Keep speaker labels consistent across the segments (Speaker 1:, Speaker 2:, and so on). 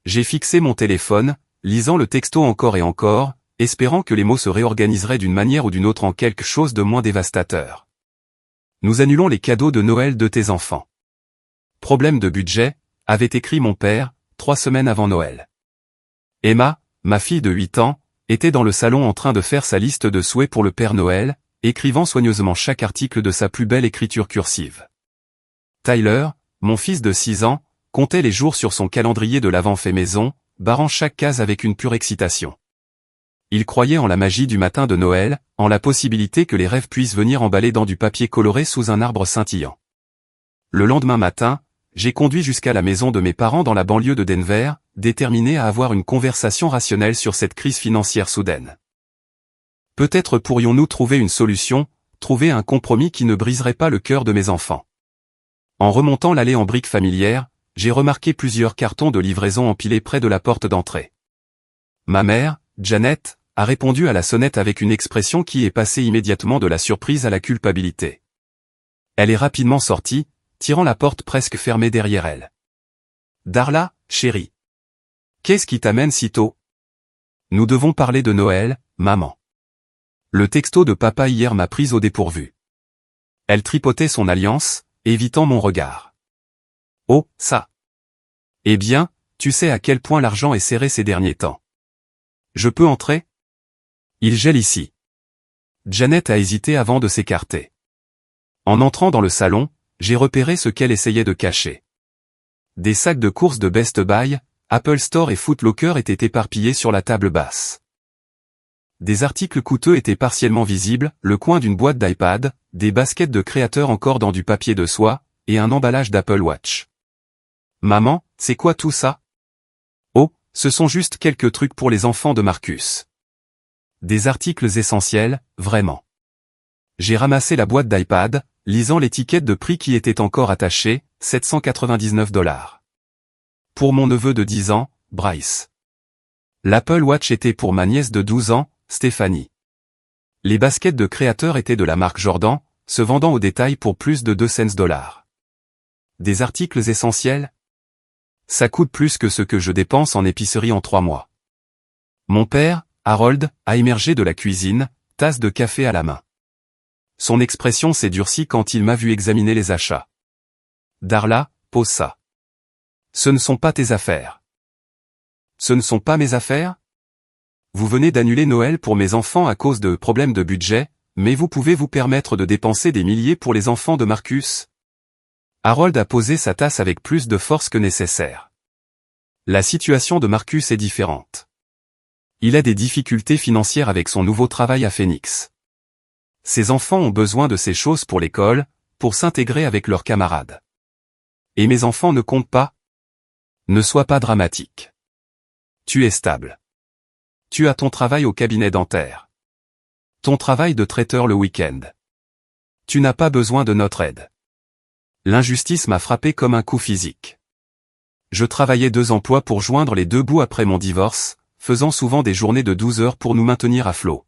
Speaker 1: J'ai fixé mon téléphone, lisant le texto encore et encore, espérant que les mots se réorganiseraient d'une manière ou d'une autre en quelque chose de moins dévastateur. Nous annulons les cadeaux de Noël de tes enfants. Problème de budget, avait écrit mon père, 3 semaines avant Noël. Emma, ma fille de 8 ans, était dans le salon en train de faire sa liste de souhaits pour le Père Noël, écrivant soigneusement chaque article de sa plus belle écriture cursive. Tyler, mon fils de 6 ans, comptait les jours sur son calendrier de l'Avent fait maison, barrant chaque case avec une pure excitation. Il croyait en la magie du matin de Noël, en la possibilité que les rêves puissent venir emballés dans du papier coloré sous un arbre scintillant. Le lendemain matin, j'ai conduit jusqu'à la maison de mes parents dans la banlieue de Denver, déterminé à avoir une conversation rationnelle sur cette crise financière soudaine. Peut-être pourrions-nous trouver une solution, trouver un compromis qui ne briserait pas le cœur de mes enfants. En remontant l'allée en briques familières, j'ai remarqué plusieurs cartons de livraison empilés près de la porte d'entrée. Ma mère, Janet, a répondu à la sonnette avec une expression qui est passée immédiatement de la surprise à la culpabilité. Elle est rapidement sortie, tirant la porte presque fermée derrière elle. « Darla, chérie. Qu'est-ce qui t'amène si tôt ? Nous devons parler de Noël, maman. » Le texto de papa hier m'a prise au dépourvu. Elle tripotait son alliance, évitant mon regard. « Oh, ça. Eh bien, tu sais à quel point l'argent est serré ces derniers temps. Je peux entrer ? Il gèle ici. » Janet a hésité avant de s'écarter. En entrant dans le salon, j'ai repéré ce qu'elle essayait de cacher. Des sacs de courses de Best Buy, Apple Store et Foot Locker étaient éparpillés sur la table basse. Des articles coûteux étaient partiellement visibles, le coin d'une boîte d'iPad, des baskets de créateurs encore dans du papier de soie, et un emballage d'Apple Watch. « Maman, c'est quoi tout ça ? » Oh, ce sont juste quelques trucs pour les enfants de Marcus. Des articles essentiels, vraiment. J'ai ramassé la boîte d'iPad, lisant l'étiquette de prix qui était encore attachée, 799 $. Pour mon neveu de 10 ans, Bryce. L'Apple Watch était pour ma nièce de 12 ans, Stéphanie. Les baskets de créateurs étaient de la marque Jordan, se vendant au détail pour plus de 200 $. Des articles essentiels ? Ça coûte plus que ce que je dépense en épicerie en 3 mois. Mon père, Harold, a émergé de la cuisine, tasse de café à la main. Son expression s'est durcie quand il m'a vu examiner les achats. « Darla, pose ça. Ce ne sont pas tes affaires. » « Ce ne sont pas mes affaires ? Vous venez d'annuler Noël pour mes enfants à cause de problèmes de budget, mais vous pouvez vous permettre de dépenser des milliers pour les enfants de Marcus ? Harold a posé sa tasse avec plus de force que nécessaire. La situation de Marcus est différente. Il a des difficultés financières avec son nouveau travail à Phoenix. Ses enfants ont besoin de ces choses pour l'école, pour s'intégrer avec leurs camarades. Et mes enfants ne comptent pas ? Ne sois pas dramatique. Tu es stable. Tu as ton travail au cabinet dentaire. Ton travail de traiteur le week-end. Tu n'as pas besoin de notre aide. L'injustice m'a frappé comme un coup physique. Je travaillais 2 emplois pour joindre les 2 bouts après mon divorce, faisant souvent des journées de 12 heures pour nous maintenir à flot.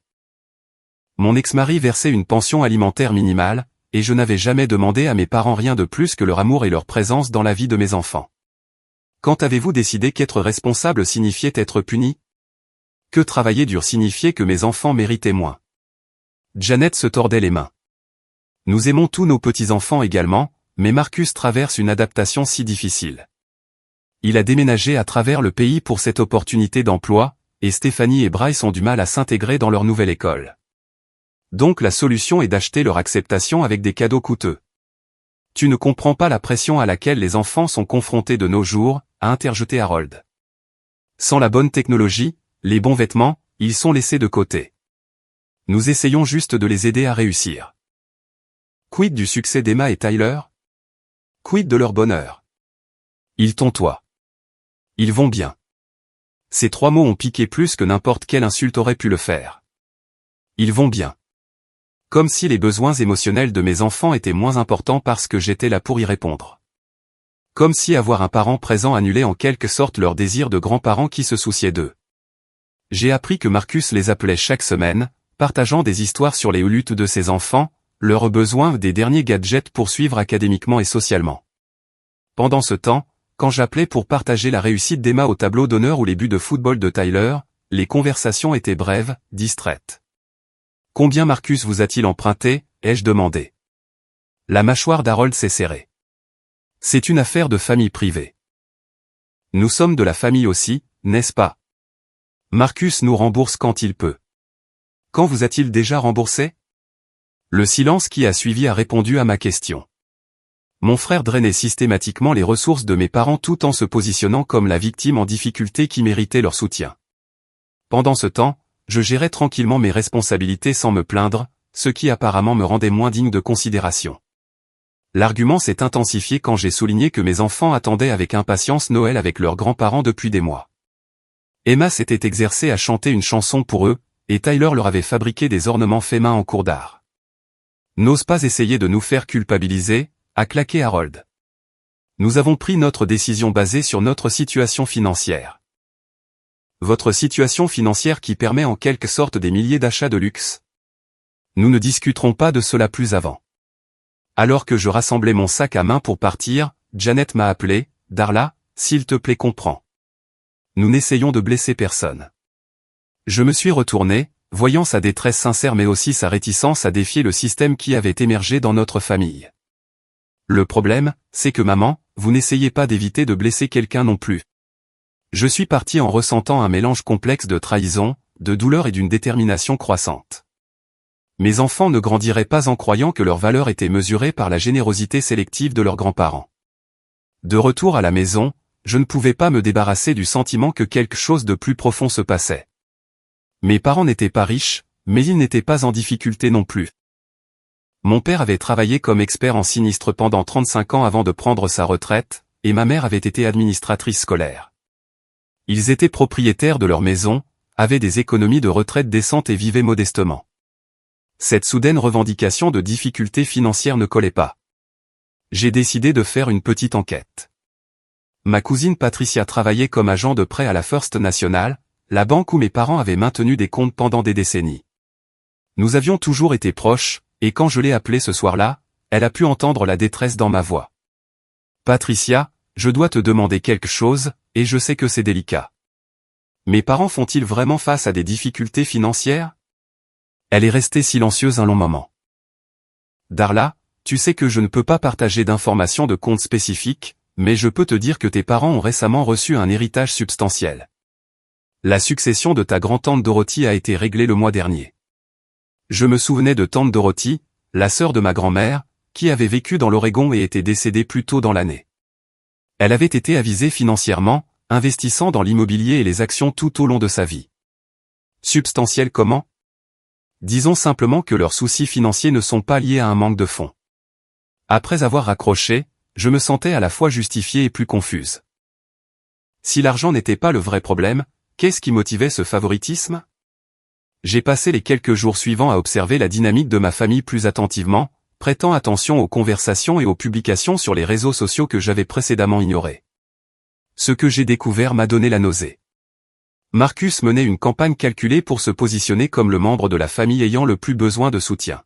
Speaker 1: Mon ex-mari versait une pension alimentaire minimale, et je n'avais jamais demandé à mes parents rien de plus que leur amour et leur présence dans la vie de mes enfants. Quand avez-vous décidé qu'être responsable signifiait être puni ? Que travailler dur signifiait que mes enfants méritaient moins ? Janet se tordait les mains. Nous aimons tous nos petits-enfants également, mais Marcus traverse une adaptation si difficile. Il a déménagé à travers le pays pour cette opportunité d'emploi, et Stéphanie et Bryce ont du mal à s'intégrer dans leur nouvelle école. Donc la solution est d'acheter leur acceptation avec des cadeaux coûteux. Tu ne comprends pas la pression à laquelle les enfants sont confrontés de nos jours, a interjeté Harold. Sans la bonne technologie, les bons vêtements, ils sont laissés de côté. Nous essayons juste de les aider à réussir. Quid du succès d'Emma et Tyler ? Quid de leur bonheur ? Ils tontoient. Ils vont bien. Ces 3 mots ont piqué plus que n'importe quelle insulte aurait pu le faire. Ils vont bien. Comme si les besoins émotionnels de mes enfants étaient moins importants parce que j'étais là pour y répondre. Comme si avoir un parent présent annulait en quelque sorte leur désir de grands-parents qui se souciaient d'eux. J'ai appris que Marcus les appelait chaque semaine, partageant des histoires sur les luttes de ses enfants, leurs besoins des derniers gadgets pour suivre académiquement et socialement. Pendant ce temps, quand j'appelais pour partager la réussite d'Emma au tableau d'honneur ou les buts de football de Tyler, les conversations étaient brèves, distraites. Combien Marcus vous a-t-il emprunté, ai-je demandé. La mâchoire d'Harold s'est serrée. C'est une affaire de famille privée. Nous sommes de la famille aussi, n'est-ce pas? Marcus nous rembourse quand il peut. Quand vous a-t-il déjà remboursé? Le silence qui a suivi a répondu à ma question. Mon frère drainait systématiquement les ressources de mes parents tout en se positionnant comme la victime en difficulté qui méritait leur soutien. Pendant ce temps, je gérais tranquillement mes responsabilités sans me plaindre, ce qui apparemment me rendait moins digne de considération. L'argument s'est intensifié quand j'ai souligné que mes enfants attendaient avec impatience Noël avec leurs grands-parents depuis des mois. Emma s'était exercée à chanter une chanson pour eux, et Tyler leur avait fabriqué des ornements faits main en cours d'art. N'ose pas essayer de nous faire culpabiliser, a claqué Harold. Nous avons pris notre décision basée sur notre situation financière. Votre situation financière qui permet en quelque sorte des milliers d'achats de luxe. Nous ne discuterons pas de cela plus avant. Alors que je rassemblais mon sac à main pour partir, Janet m'a appelé, Darla, s'il te plaît comprends. Nous n'essayons de blesser personne. Je me suis retourné, voyant sa détresse sincère mais aussi sa réticence à défier le système qui avait émergé dans notre famille. Le problème, c'est que maman, vous n'essayez pas d'éviter de blesser quelqu'un non plus. Je suis parti en ressentant un mélange complexe de trahison, de douleur et d'une détermination croissante. Mes enfants ne grandiraient pas en croyant que leur valeur était mesurée par la générosité sélective de leurs grands-parents. De retour à la maison, je ne pouvais pas me débarrasser du sentiment que quelque chose de plus profond se passait. Mes parents n'étaient pas riches, mais ils n'étaient pas en difficulté non plus. Mon père avait travaillé comme expert en sinistre pendant 35 ans avant de prendre sa retraite, et ma mère avait été administratrice scolaire. Ils étaient propriétaires de leur maison, avaient des économies de retraite décentes et vivaient modestement. Cette soudaine revendication de difficultés financières ne collait pas. J'ai décidé de faire une petite enquête. Ma cousine Patricia travaillait comme agent de prêt à la First National, la banque où mes parents avaient maintenu des comptes pendant des décennies. Nous avions toujours été proches, et quand je l'ai appelée ce soir-là, elle a pu entendre la détresse dans ma voix. Patricia, je dois te demander quelque chose, et je sais que c'est délicat. Mes parents font-ils vraiment face à des difficultés financières? Elle est restée silencieuse un long moment. Darla, tu sais que je ne peux pas partager d'informations de compte spécifiques, mais je peux te dire que tes parents ont récemment reçu un héritage substantiel. La succession de ta grand-tante Dorothy a été réglée le mois dernier. Je me souvenais de tante Dorothy, la sœur de ma grand-mère, qui avait vécu dans l'Oregon et était décédée plus tôt dans l'année. Elle avait été avisée financièrement, investissant dans l'immobilier et les actions tout au long de sa vie. Substantiel comment? Disons simplement que leurs soucis financiers ne sont pas liés à un manque de fonds. Après avoir raccroché, je me sentais à la fois justifiée et plus confuse. Si l'argent n'était pas le vrai problème, qu'est-ce qui motivait ce favoritisme? J'ai passé les quelques jours suivants à observer la dynamique de ma famille plus attentivement, prêtant attention aux conversations et aux publications sur les réseaux sociaux que j'avais précédemment ignorés. Ce que j'ai découvert m'a donné la nausée. Marcus menait une campagne calculée pour se positionner comme le membre de la famille ayant le plus besoin de soutien.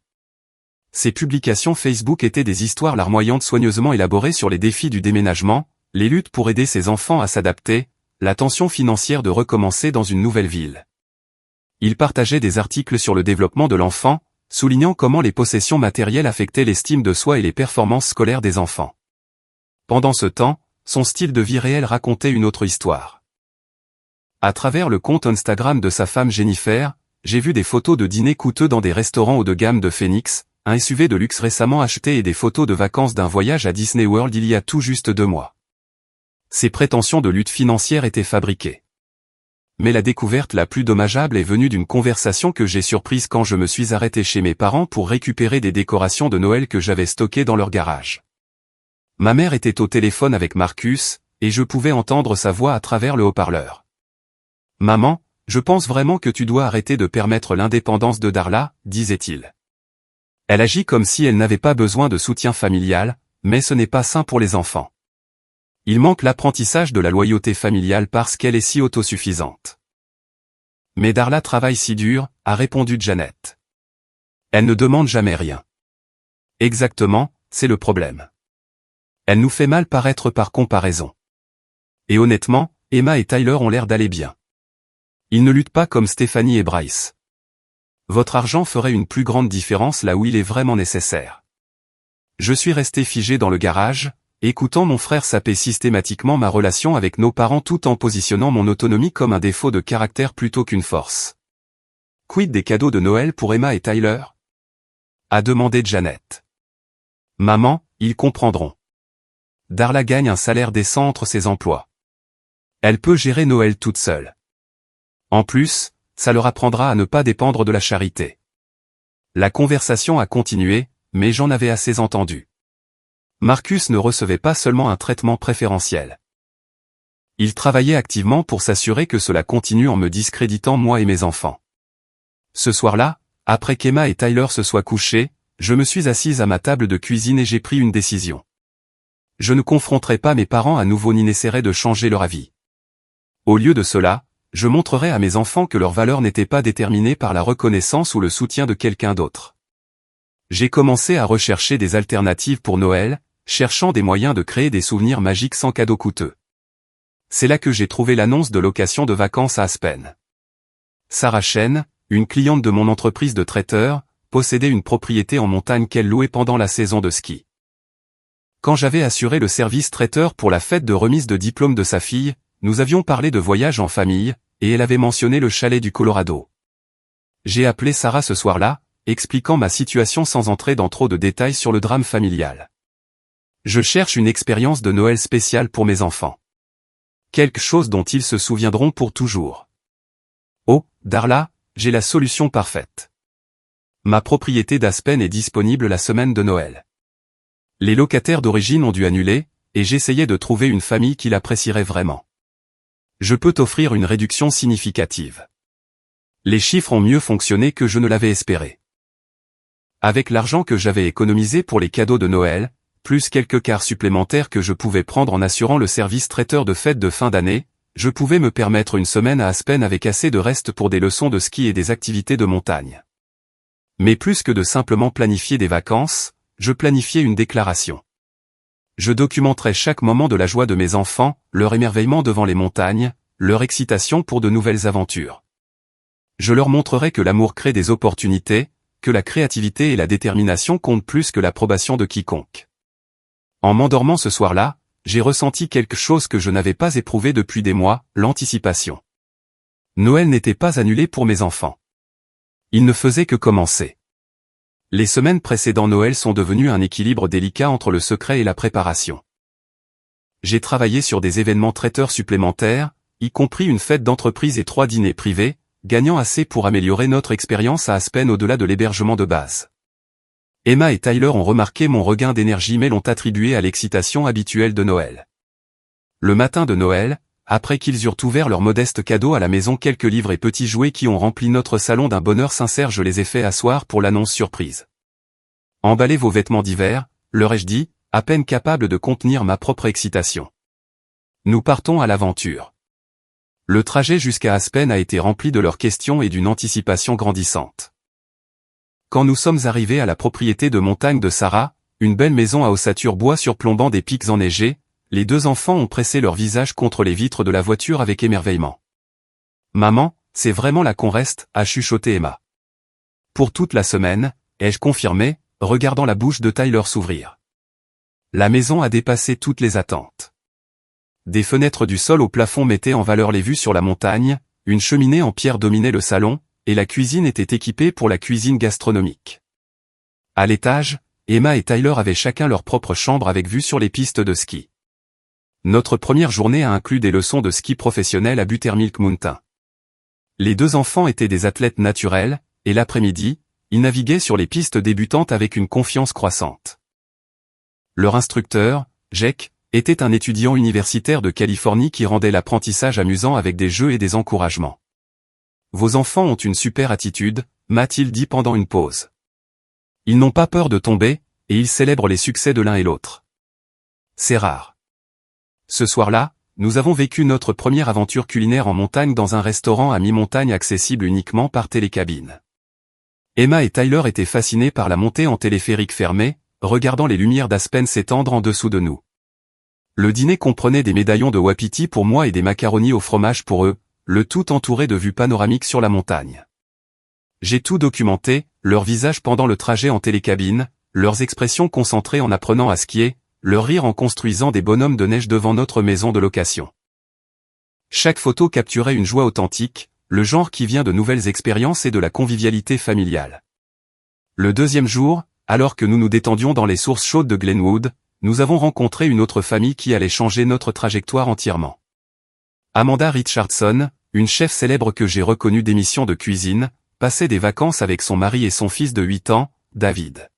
Speaker 1: Ses publications Facebook étaient des histoires larmoyantes soigneusement élaborées sur les défis du déménagement, les luttes pour aider ses enfants à s'adapter, la tension financière de recommencer dans une nouvelle ville. Il partageait des articles sur le développement de l'enfant, soulignant comment les possessions matérielles affectaient l'estime de soi et les performances scolaires des enfants. Pendant ce temps, son style de vie réel racontait une autre histoire. À travers le compte Instagram de sa femme Jennifer, j'ai vu des photos de dîners coûteux dans des restaurants haut de gamme de Phoenix, un SUV de luxe récemment acheté et des photos de vacances d'un voyage à Disney World il y a tout juste 2 mois. Ses prétentions de lutte financière étaient fabriquées. Mais la découverte la plus dommageable est venue d'une conversation que j'ai surprise quand je me suis arrêté chez mes parents pour récupérer des décorations de Noël que j'avais stockées dans leur garage. Ma mère était au téléphone avec Marcus, et je pouvais entendre sa voix à travers le haut-parleur. « Maman, je pense vraiment que tu dois arrêter de permettre l'indépendance de Darla, disait-il. Elle agit comme si elle n'avait pas besoin de soutien familial, mais ce n'est pas sain pour les enfants. Il manque l'apprentissage de la loyauté familiale parce qu'elle est si autosuffisante. Mais Darla travaille si dur, a répondu Janet. Elle ne demande jamais rien. Exactement, c'est le problème. Elle nous fait mal paraître par comparaison. Et honnêtement, Emma et Tyler ont l'air d'aller bien. Ils ne luttent pas comme Stephanie et Bryce. Votre argent ferait une plus grande différence là où il est vraiment nécessaire. Je suis resté figé dans le garage, écoutant mon frère saper systématiquement ma relation avec nos parents tout en positionnant mon autonomie comme un défaut de caractère plutôt qu'une force. Quid des cadeaux de Noël pour Emma et Tyler? A demandé Janet. Maman, ils comprendront. Darla gagne un salaire décent entre ses emplois. Elle peut gérer Noël toute seule. En plus, ça leur apprendra à ne pas dépendre de la charité. La conversation a continué, mais j'en avais assez entendu. Marcus ne recevait pas seulement un traitement préférentiel. Il travaillait activement pour s'assurer que cela continue en me discréditant moi et mes enfants. Ce soir-là, après qu'Emma et Tyler se soient couchés, je me suis assise à ma table de cuisine et j'ai pris une décision. Je ne confronterai pas mes parents à nouveau ni n'essaierai de changer leur avis. Au lieu de cela, je montrerai à mes enfants que leur valeur n'était pas déterminée par la reconnaissance ou le soutien de quelqu'un d'autre. J'ai commencé à rechercher des alternatives pour Noël, cherchant des moyens de créer des souvenirs magiques sans cadeaux coûteux. C'est là que j'ai trouvé l'annonce de location de vacances à Aspen. Sarah Chen, une cliente de mon entreprise de traiteur, possédait une propriété en montagne qu'elle louait pendant la saison de ski. Quand j'avais assuré le service traiteur pour la fête de remise de diplôme de sa fille, nous avions parlé de voyage en famille, et elle avait mentionné le chalet du Colorado. J'ai appelé Sarah ce soir-là, expliquant ma situation sans entrer dans trop de détails sur le drame familial. Je cherche une expérience de Noël spéciale pour mes enfants. Quelque chose dont ils se souviendront pour toujours. Oh, Darla, j'ai la solution parfaite. Ma propriété d'Aspen est disponible la semaine de Noël. Les locataires d'origine ont dû annuler, et j'essayais de trouver une famille qui l'apprécierait vraiment. Je peux t'offrir une réduction significative. Les chiffres ont mieux fonctionné que je ne l'avais espéré. Avec l'argent que j'avais économisé pour les cadeaux de Noël, plus quelques quarts supplémentaires que je pouvais prendre en assurant le service traiteur de fête de fin d'année, je pouvais me permettre une semaine à Aspen avec assez de reste pour des leçons de ski et des activités de montagne. Mais plus que de simplement planifier des vacances, je planifiais une déclaration. Je documenterai chaque moment de la joie de mes enfants, leur émerveillement devant les montagnes, leur excitation pour de nouvelles aventures. Je leur montrerai que l'amour crée des opportunités, que la créativité et la détermination comptent plus que l'approbation de quiconque. En m'endormant ce soir-là, j'ai ressenti quelque chose que je n'avais pas éprouvé depuis des mois, l'anticipation. Noël n'était pas annulé pour mes enfants. Il ne faisait que commencer. Les semaines précédant Noël sont devenues un équilibre délicat entre le secret et la préparation. J'ai travaillé sur des événements traiteurs supplémentaires, y compris une fête d'entreprise et 3 dîners privés, gagnant assez pour améliorer notre expérience à Aspen au-delà de l'hébergement de base. Emma et Tyler ont remarqué mon regain d'énergie mais l'ont attribué à l'excitation habituelle de Noël. Le matin de Noël, après qu'ils eurent ouvert leurs modestes cadeaux à la maison, quelques livres et petits jouets qui ont rempli notre salon d'un bonheur sincère, je les ai fait asseoir pour l'annonce surprise. Emballez vos vêtements d'hiver, leur ai-je dit, à peine capable de contenir ma propre excitation. Nous partons à l'aventure. Le trajet jusqu'à Aspen a été rempli de leurs questions et d'une anticipation grandissante. Quand nous sommes arrivés à la propriété de montagne de Sarah, une belle maison à ossature bois surplombant des pics enneigés, les 2 enfants ont pressé leur visage contre les vitres de la voiture avec émerveillement. « Maman, c'est vraiment là qu'on reste » a chuchoté Emma. Pour toute la semaine, ai-je confirmé, regardant la bouche de Tyler s'ouvrir. La maison a dépassé toutes les attentes. Des fenêtres du sol au plafond mettaient en valeur les vues sur la montagne, une cheminée en pierre dominait le salon, et la cuisine était équipée pour la cuisine gastronomique. À l'étage, Emma et Tyler avaient chacun leur propre chambre avec vue sur les pistes de ski. Notre première journée a inclus des leçons de ski professionnelles à Buttermilk Mountain. Les 2 enfants étaient des athlètes naturels, et l'après-midi, ils naviguaient sur les pistes débutantes avec une confiance croissante. Leur instructeur, Jake, était un étudiant universitaire de Californie qui rendait l'apprentissage amusant avec des jeux et des encouragements. « Vos enfants ont une super attitude », m'a-t-il dit pendant une pause. Ils n'ont pas peur de tomber, et ils célèbrent les succès de l'un et l'autre. C'est rare. Ce soir-là, nous avons vécu notre première aventure culinaire en montagne dans un restaurant à mi-montagne accessible uniquement par télécabine. Emma et Tyler étaient fascinés par la montée en téléphérique fermé, regardant les lumières d'Aspen s'étendre en dessous de nous. Le dîner comprenait des médaillons de wapiti pour moi et des macaronis au fromage pour eux, le tout entouré de vues panoramiques sur la montagne. J'ai tout documenté, leurs visages pendant le trajet en télécabine, leurs expressions concentrées en apprenant à skier, leur rire en construisant des bonhommes de neige devant notre maison de location. Chaque photo capturait une joie authentique, le genre qui vient de nouvelles expériences et de la convivialité familiale. Le deuxième jour, alors que nous nous détendions dans les sources chaudes de Glenwood, nous avons rencontré une autre famille qui allait changer notre trajectoire entièrement. Amanda Richardson, une chef célèbre que j'ai reconnue d'émissions de cuisine, passait des vacances avec son mari et son fils de 8 ans, David.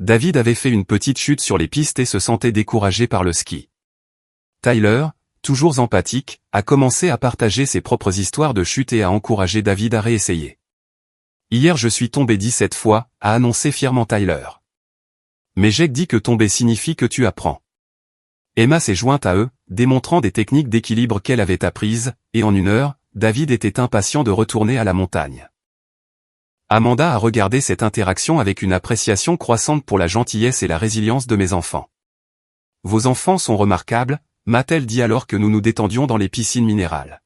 Speaker 1: David avait fait une petite chute sur les pistes et se sentait découragé par le ski. Tyler, toujours empathique, a commencé à partager ses propres histoires de chute et à encourager David à réessayer. Hier je suis tombé 17 fois, a annoncé fièrement Tyler. Mais Jake dit que tomber signifie que tu apprends. Emma s'est jointe à eux, démontrant des techniques d'équilibre qu'elle avait apprises, et en 1 heure, David était impatient de retourner à la montagne. Amanda a regardé cette interaction avec une appréciation croissante pour la gentillesse et la résilience de mes enfants. Vos enfants sont remarquables, m'a-t-elle dit alors que nous nous détendions dans les piscines minérales.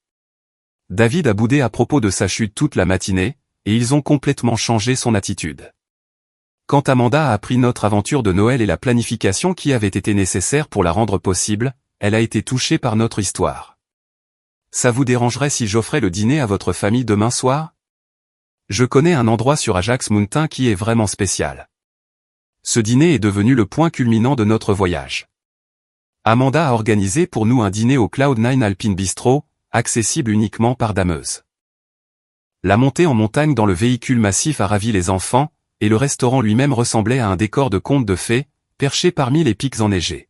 Speaker 1: David a boudé à propos de sa chute toute la matinée, et ils ont complètement changé son attitude. Quand Amanda a appris notre aventure de Noël et la planification qui avait été nécessaire pour la rendre possible, elle a été touchée par notre histoire. Ça vous dérangerait si j'offrais le dîner à votre famille demain soir? Je connais un endroit sur Ajax Mountain qui est vraiment spécial. Ce dîner est devenu le point culminant de notre voyage. Amanda a organisé pour nous un dîner au Cloud9 Alpine Bistro, accessible uniquement par dameuse. La montée en montagne dans le véhicule massif a ravi les enfants, et le restaurant lui-même ressemblait à un décor de conte de fées, perché parmi les pics enneigés.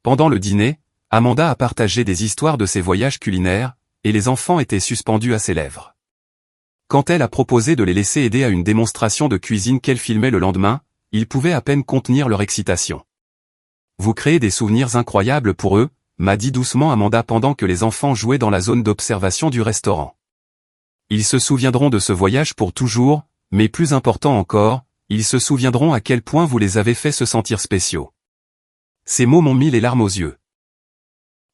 Speaker 1: Pendant le dîner, Amanda a partagé des histoires de ses voyages culinaires, et les enfants étaient suspendus à ses lèvres. Quand elle a proposé de les laisser aider à une démonstration de cuisine qu'elle filmait le lendemain, ils pouvaient à peine contenir leur excitation. Vous créez des souvenirs incroyables pour eux, m'a dit doucement Amanda pendant que les enfants jouaient dans la zone d'observation du restaurant. Ils se souviendront de ce voyage pour toujours, mais plus important encore, ils se souviendront à quel point vous les avez fait se sentir spéciaux. Ces mots m'ont mis les larmes aux yeux.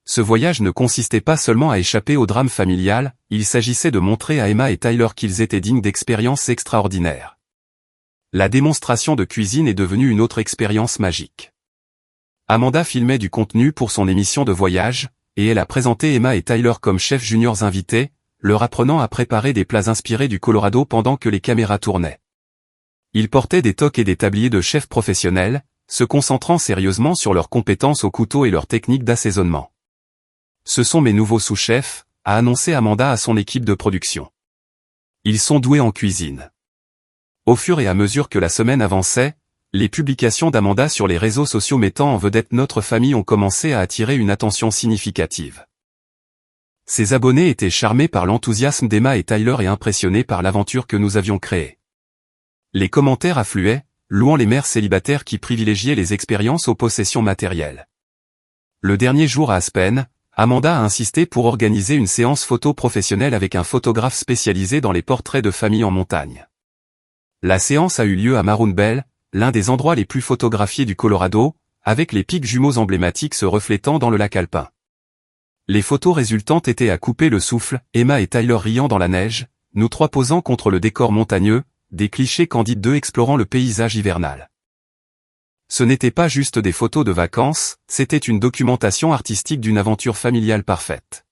Speaker 1: Ce voyage ne consistait pas seulement à échapper au drame familial, il s'agissait de montrer à Emma et Tyler qu'ils étaient dignes d'expériences extraordinaires. La démonstration de cuisine est devenue une autre expérience magique. Amanda filmait du contenu pour son émission de voyage, et elle a présenté Emma et Tyler comme chefs juniors invités, leur apprenant à préparer des plats inspirés du Colorado pendant que les caméras tournaient. Ils portaient des toques et des tabliers de chefs professionnels, se concentrant sérieusement sur leurs compétences au couteau et leurs techniques d'assaisonnement. Ce sont mes nouveaux sous-chefs, a annoncé Amanda à son équipe de production. Ils sont doués en cuisine. Au fur et à mesure que la semaine avançait, les publications d'Amanda sur les réseaux sociaux mettant en vedette notre famille ont commencé à attirer une attention significative. Ses abonnés étaient charmés par l'enthousiasme d'Emma et Tyler et impressionnés par l'aventure que nous avions créée. Les commentaires affluaient, louant les mères célibataires qui privilégiaient les expériences aux possessions matérielles. Le dernier jour à Aspen, Amanda a insisté pour organiser une séance photo professionnelle avec un photographe spécialisé dans les portraits de famille en montagne. La séance a eu lieu à Maroon Bell, l'un des endroits les plus photographiés du Colorado, avec les pics jumeaux emblématiques se reflétant dans le lac alpin. Les photos résultantes étaient à couper le souffle, Emma et Tyler riant dans la neige, nous trois posant contre le décor montagneux, des clichés candides d'eux explorant le paysage hivernal. Ce n'était pas juste des photos de vacances, c'était une documentation artistique d'une aventure familiale parfaite.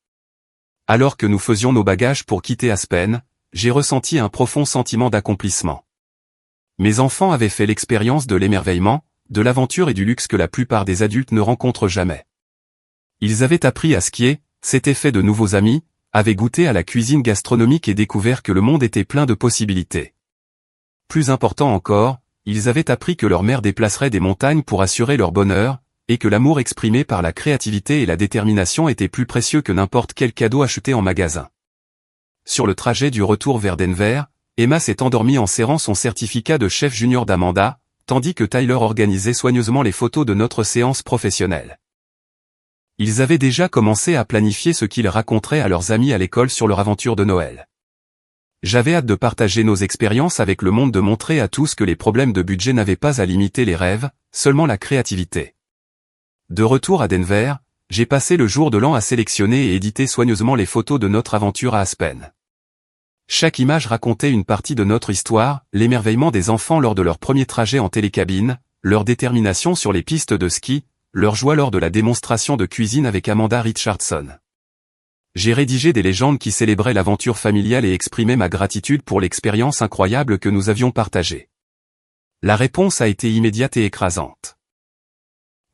Speaker 1: Alors que nous faisions nos bagages pour quitter Aspen, j'ai ressenti un profond sentiment d'accomplissement. Mes enfants avaient fait l'expérience de l'émerveillement, de l'aventure et du luxe que la plupart des adultes ne rencontrent jamais. Ils avaient appris à skier, s'étaient fait de nouveaux amis, avaient goûté à la cuisine gastronomique et découvert que le monde était plein de possibilités. Plus important encore, ils avaient appris que leur mère déplacerait des montagnes pour assurer leur bonheur, et que l'amour exprimé par la créativité et la détermination était plus précieux que n'importe quel cadeau acheté en magasin. Sur le trajet du retour vers Denver, Emma s'est endormie en serrant son certificat de chef junior d'Amanda, tandis que Tyler organisait soigneusement les photos de notre séance professionnelle. Ils avaient déjà commencé à planifier ce qu'ils raconteraient à leurs amis à l'école sur leur aventure de Noël. J'avais hâte de partager nos expériences avec le monde, de montrer à tous que les problèmes de budget n'avaient pas à limiter les rêves, seulement la créativité. De retour à Denver, j'ai passé le jour de l'an à sélectionner et éditer soigneusement les photos de notre aventure à Aspen. Chaque image racontait une partie de notre histoire, l'émerveillement des enfants lors de leur premier trajet en télécabine, leur détermination sur les pistes de ski, leur joie lors de la démonstration de cuisine avec Amanda Richardson. J'ai rédigé des légendes qui célébraient l'aventure familiale et exprimaient ma gratitude pour l'expérience incroyable que nous avions partagée. La réponse a été immédiate et écrasante.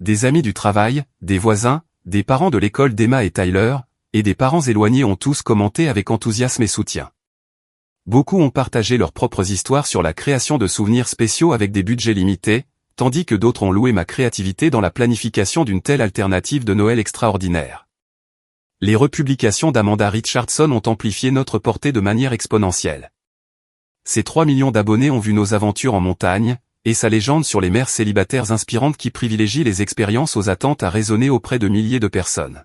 Speaker 1: Des amis du travail, des voisins, des parents de l'école d'Emma et Tyler, et des parents éloignés ont tous commenté avec enthousiasme et soutien. Beaucoup ont partagé leurs propres histoires sur la création de souvenirs spéciaux avec des budgets limités, tandis que d'autres ont loué ma créativité dans la planification d'une telle alternative de Noël extraordinaire. Les republications d'Amanda Richardson ont amplifié notre portée de manière exponentielle. Ses 3 millions d'abonnés ont vu nos aventures en montagne, et sa légende sur les mères célibataires inspirantes qui privilégient les expériences aux attentes a résonné auprès de milliers de personnes.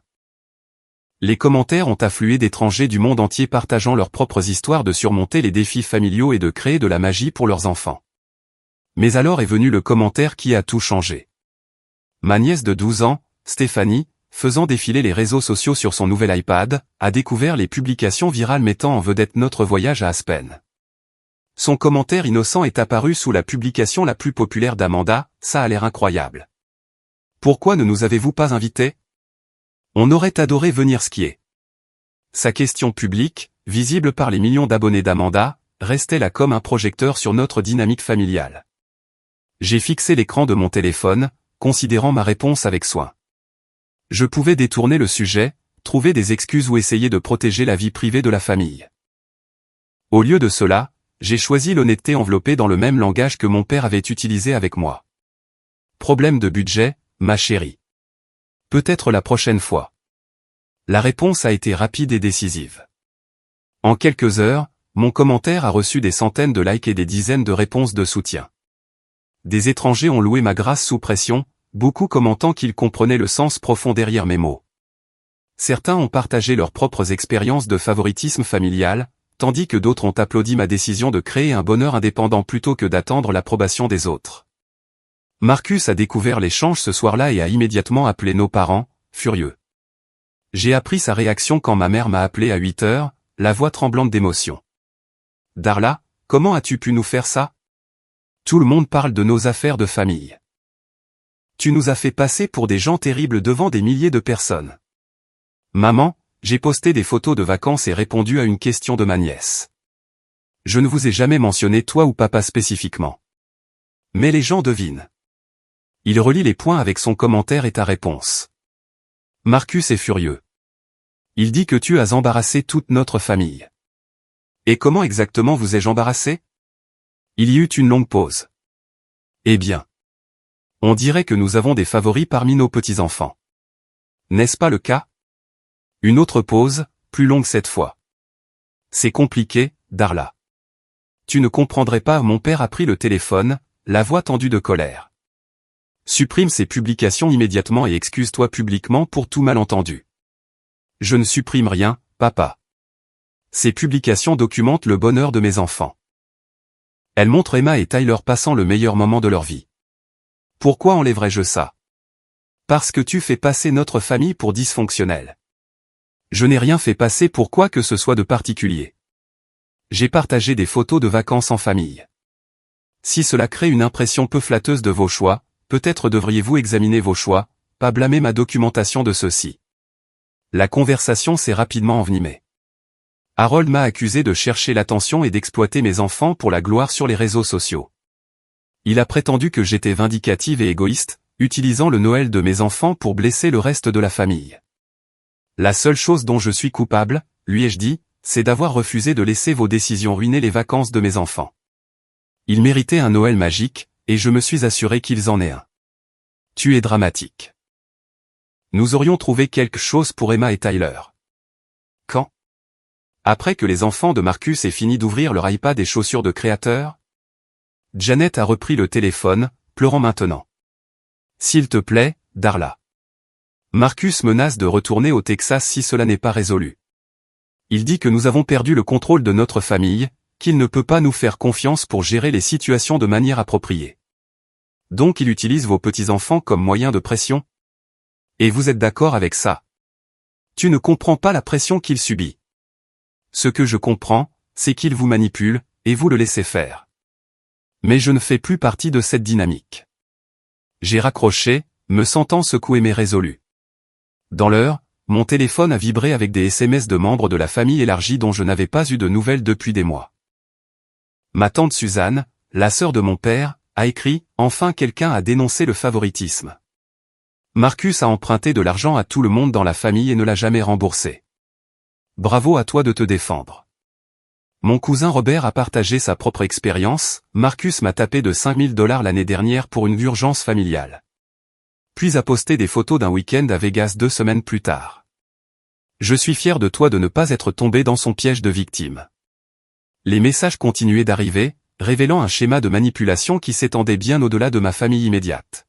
Speaker 1: Les commentaires ont afflué d'étrangers du monde entier partageant leurs propres histoires de surmonter les défis familiaux et de créer de la magie pour leurs enfants. Mais alors est venu le commentaire qui a tout changé. Ma nièce de 12 ans, Stéphanie, faisant défiler les réseaux sociaux sur son nouvel iPad, a découvert les publications virales mettant en vedette notre voyage à Aspen. Son commentaire innocent est apparu sous la publication la plus populaire d'Amanda, ça a l'air incroyable. Pourquoi ne nous avez-vous pas invités? On aurait adoré venir skier. Sa question publique, visible par les millions d'abonnés d'Amanda, restait là comme un projecteur sur notre dynamique familiale. J'ai fixé l'écran de mon téléphone, considérant ma réponse avec soin. Je pouvais détourner le sujet, trouver des excuses ou essayer de protéger la vie privée de la famille. Au lieu de cela, j'ai choisi l'honnêteté enveloppée dans le même langage que mon père avait utilisé avec moi. Problème de budget, ma chérie. Peut-être la prochaine fois. La réponse a été rapide et décisive. En quelques heures, mon commentaire a reçu des centaines de likes et des dizaines de réponses de soutien. Des étrangers ont loué ma grâce sous pression, beaucoup commentant qu'ils comprenaient le sens profond derrière mes mots. Certains ont partagé leurs propres expériences de favoritisme familial, tandis que d'autres ont applaudi ma décision de créer un bonheur indépendant plutôt que d'attendre l'approbation des autres. Marcus a découvert l'échange ce soir-là et a immédiatement appelé nos parents, furieux. J'ai appris sa réaction quand ma mère m'a appelé à 8 heures, la voix tremblante d'émotion. « Darla, comment as-tu pu nous faire ça? Tout le monde parle de nos affaires de famille. Tu nous as fait passer pour des gens terribles devant des milliers de personnes. » Maman, j'ai posté des photos de vacances et répondu à une question de ma nièce. Je ne vous ai jamais mentionné toi ou papa spécifiquement. Mais les gens devinent. Il relie les points avec son commentaire et ta réponse. Marcus est furieux. Il dit que tu as embarrassé toute notre famille. Et comment exactement vous ai-je embarrassé? Il y eut une longue pause. Eh bien. On dirait que nous avons des favoris parmi nos petits-enfants. N'est-ce pas le cas? Une autre pause, plus longue cette fois. C'est compliqué, Darla. Tu ne comprendrais pas, mon père a pris le téléphone, la voix tendue de colère. Supprime ces publications immédiatement et excuse-toi publiquement pour tout malentendu. Je ne supprime rien, papa. Ces publications documentent le bonheur de mes enfants. Elles montrent Emma et Tyler passant le meilleur moment de leur vie. Pourquoi enlèverais-je ça? Parce que tu fais passer notre famille pour dysfonctionnelle. Je n'ai rien fait passer pour quoi que ce soit de particulier. J'ai partagé des photos de vacances en famille. Si cela crée une impression peu flatteuse de vos choix, peut-être devriez-vous examiner vos choix, pas blâmer ma documentation de ceci. La conversation s'est rapidement envenimée. Harold m'a accusé de chercher l'attention et d'exploiter mes enfants pour la gloire sur les réseaux sociaux. Il a prétendu que j'étais vindicative et égoïste, utilisant le Noël de mes enfants pour blesser le reste de la famille. La seule chose dont je suis coupable, lui ai-je dit, c'est d'avoir refusé de laisser vos décisions ruiner les vacances de mes enfants. Ils méritaient un Noël magique, et je me suis assuré qu'ils en aient un. Tu es dramatique. Nous aurions trouvé quelque chose pour Emma et Tyler. Quand? Après que les enfants de Marcus aient fini d'ouvrir leur iPad et chaussures de créateur? Janet a repris le téléphone, pleurant maintenant. S'il te plaît, Darla. Marcus menace de retourner au Texas si cela n'est pas résolu. Il dit que nous avons perdu le contrôle de notre famille, qu'il ne peut pas nous faire confiance pour gérer les situations de manière appropriée. Donc il utilise vos petits-enfants comme moyen de pression? Et vous êtes d'accord avec ça? Tu ne comprends pas la pression qu'il subit. Ce que je comprends, c'est qu'il vous manipule, et vous le laissez faire. Mais je ne fais plus partie de cette dynamique. J'ai raccroché, me sentant secoué mais résolu. Dans l'heure, mon téléphone a vibré avec des SMS de membres de la famille élargie dont je n'avais pas eu de nouvelles depuis des mois. Ma tante Suzanne, la sœur de mon père, a écrit « Enfin quelqu'un a dénoncé le favoritisme. Marcus a emprunté de l'argent à tout le monde dans la famille et ne l'a jamais remboursé. Bravo à toi de te défendre. » Mon cousin Robert a partagé sa propre expérience, Marcus m'a tapé de $5000 l'année dernière pour une urgence familiale. Puis a posté des photos d'un week-end à Vegas 2 semaines plus tard. Je suis fier de toi de ne pas être tombé dans son piège de victime. Les messages continuaient d'arriver, révélant un schéma de manipulation qui s'étendait bien au-delà de ma famille immédiate.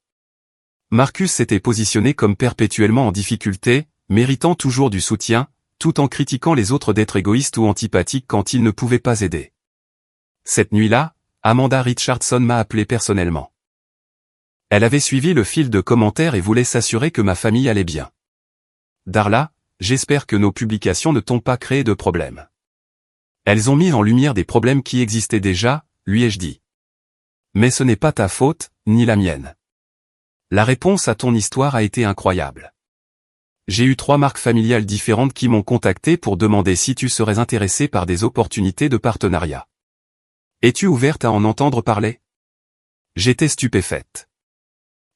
Speaker 1: Marcus s'était positionné comme perpétuellement en difficulté, méritant toujours du soutien, tout en critiquant les autres d'être égoïstes ou antipathiques quand ils ne pouvaient pas aider. Cette nuit-là, Amanda Richardson m'a appelé personnellement. Elle avait suivi le fil de commentaires et voulait s'assurer que ma famille allait bien. Darla, j'espère que nos publications ne t'ont pas créé de problèmes. Elles ont mis en lumière des problèmes qui existaient déjà, lui ai-je dit. Mais ce n'est pas ta faute, ni la mienne. La réponse à ton histoire a été incroyable. J'ai eu 3 marques familiales différentes qui m'ont contacté pour demander si tu serais intéressé par des opportunités de partenariat. Es-tu ouverte à en entendre parler? J'étais stupéfaite.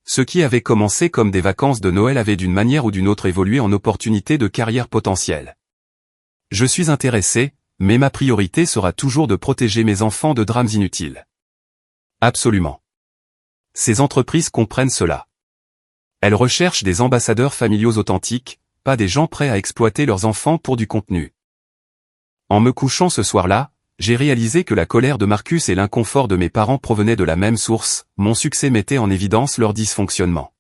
Speaker 1: Ce qui avait commencé comme des vacances de Noël avait d'une manière ou d'une autre évolué en opportunités de carrière potentielles. Je suis intéressé, mais ma priorité sera toujours de protéger mes enfants de drames inutiles. Absolument. Ces entreprises comprennent cela. Elles recherchent des ambassadeurs familiaux authentiques, pas des gens prêts à exploiter leurs enfants pour du contenu. En me couchant ce soir-là, j'ai réalisé que la colère de Marcus et l'inconfort de mes parents provenaient de la même source, mon succès mettait en évidence leur dysfonctionnement.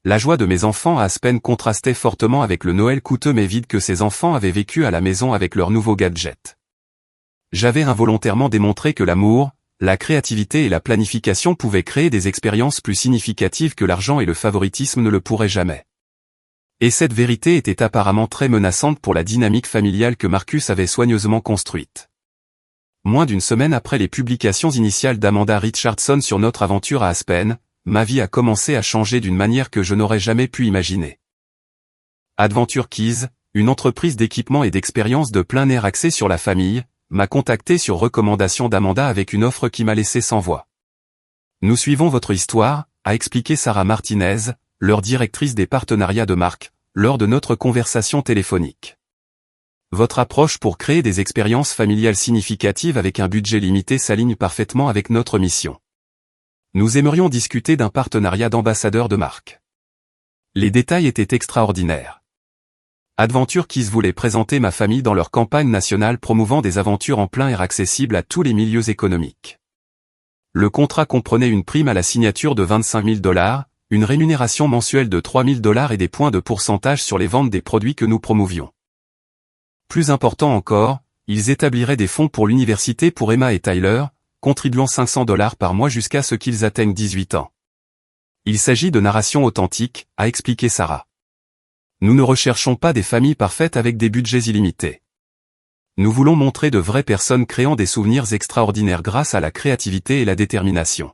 Speaker 1: La joie de mes enfants à Aspen contrastait fortement avec le Noël coûteux mais vide que ces enfants avaient vécu à la maison avec leurs nouveaux gadgets. J'avais involontairement démontré que l'amour, la créativité et la planification pouvaient créer des expériences plus significatives que l'argent et le favoritisme ne le pourraient jamais. Et cette vérité était apparemment très menaçante pour la dynamique familiale que Marcus avait soigneusement construite. Moins d'une semaine après les publications initiales d'Amanda Richardson sur notre aventure à Aspen, ma vie a commencé à changer d'une manière que je n'aurais jamais pu imaginer. Adventure Keys, une entreprise d'équipement et d'expérience de plein air axée sur la famille, m'a contacté sur recommandation d'Amanda avec une offre qui m'a laissé sans voix. Nous suivons votre histoire, a expliqué Sarah Martinez, leur directrice des partenariats de marque, lors de notre conversation téléphonique. Votre approche pour créer des expériences familiales significatives avec un budget limité s'aligne parfaitement avec notre mission. Nous aimerions discuter d'un partenariat d'ambassadeur de marque. Les détails étaient extraordinaires. Adventure Keys voulait présenter ma famille dans leur campagne nationale promouvant des aventures en plein air accessibles à tous les milieux économiques. Le contrat comprenait une prime à la signature de $25 000, une rémunération mensuelle de $3 000 et des points de pourcentage sur les ventes des produits que nous promouvions. Plus important encore, ils établiraient des fonds pour l'université pour Emma et Tyler, contribuant $500 par mois jusqu'à ce qu'ils atteignent 18 ans. Il s'agit de narration authentique, a expliqué Sarah. Nous ne recherchons pas des familles parfaites avec des budgets illimités. Nous voulons montrer de vraies personnes créant des souvenirs extraordinaires grâce à la créativité et la détermination.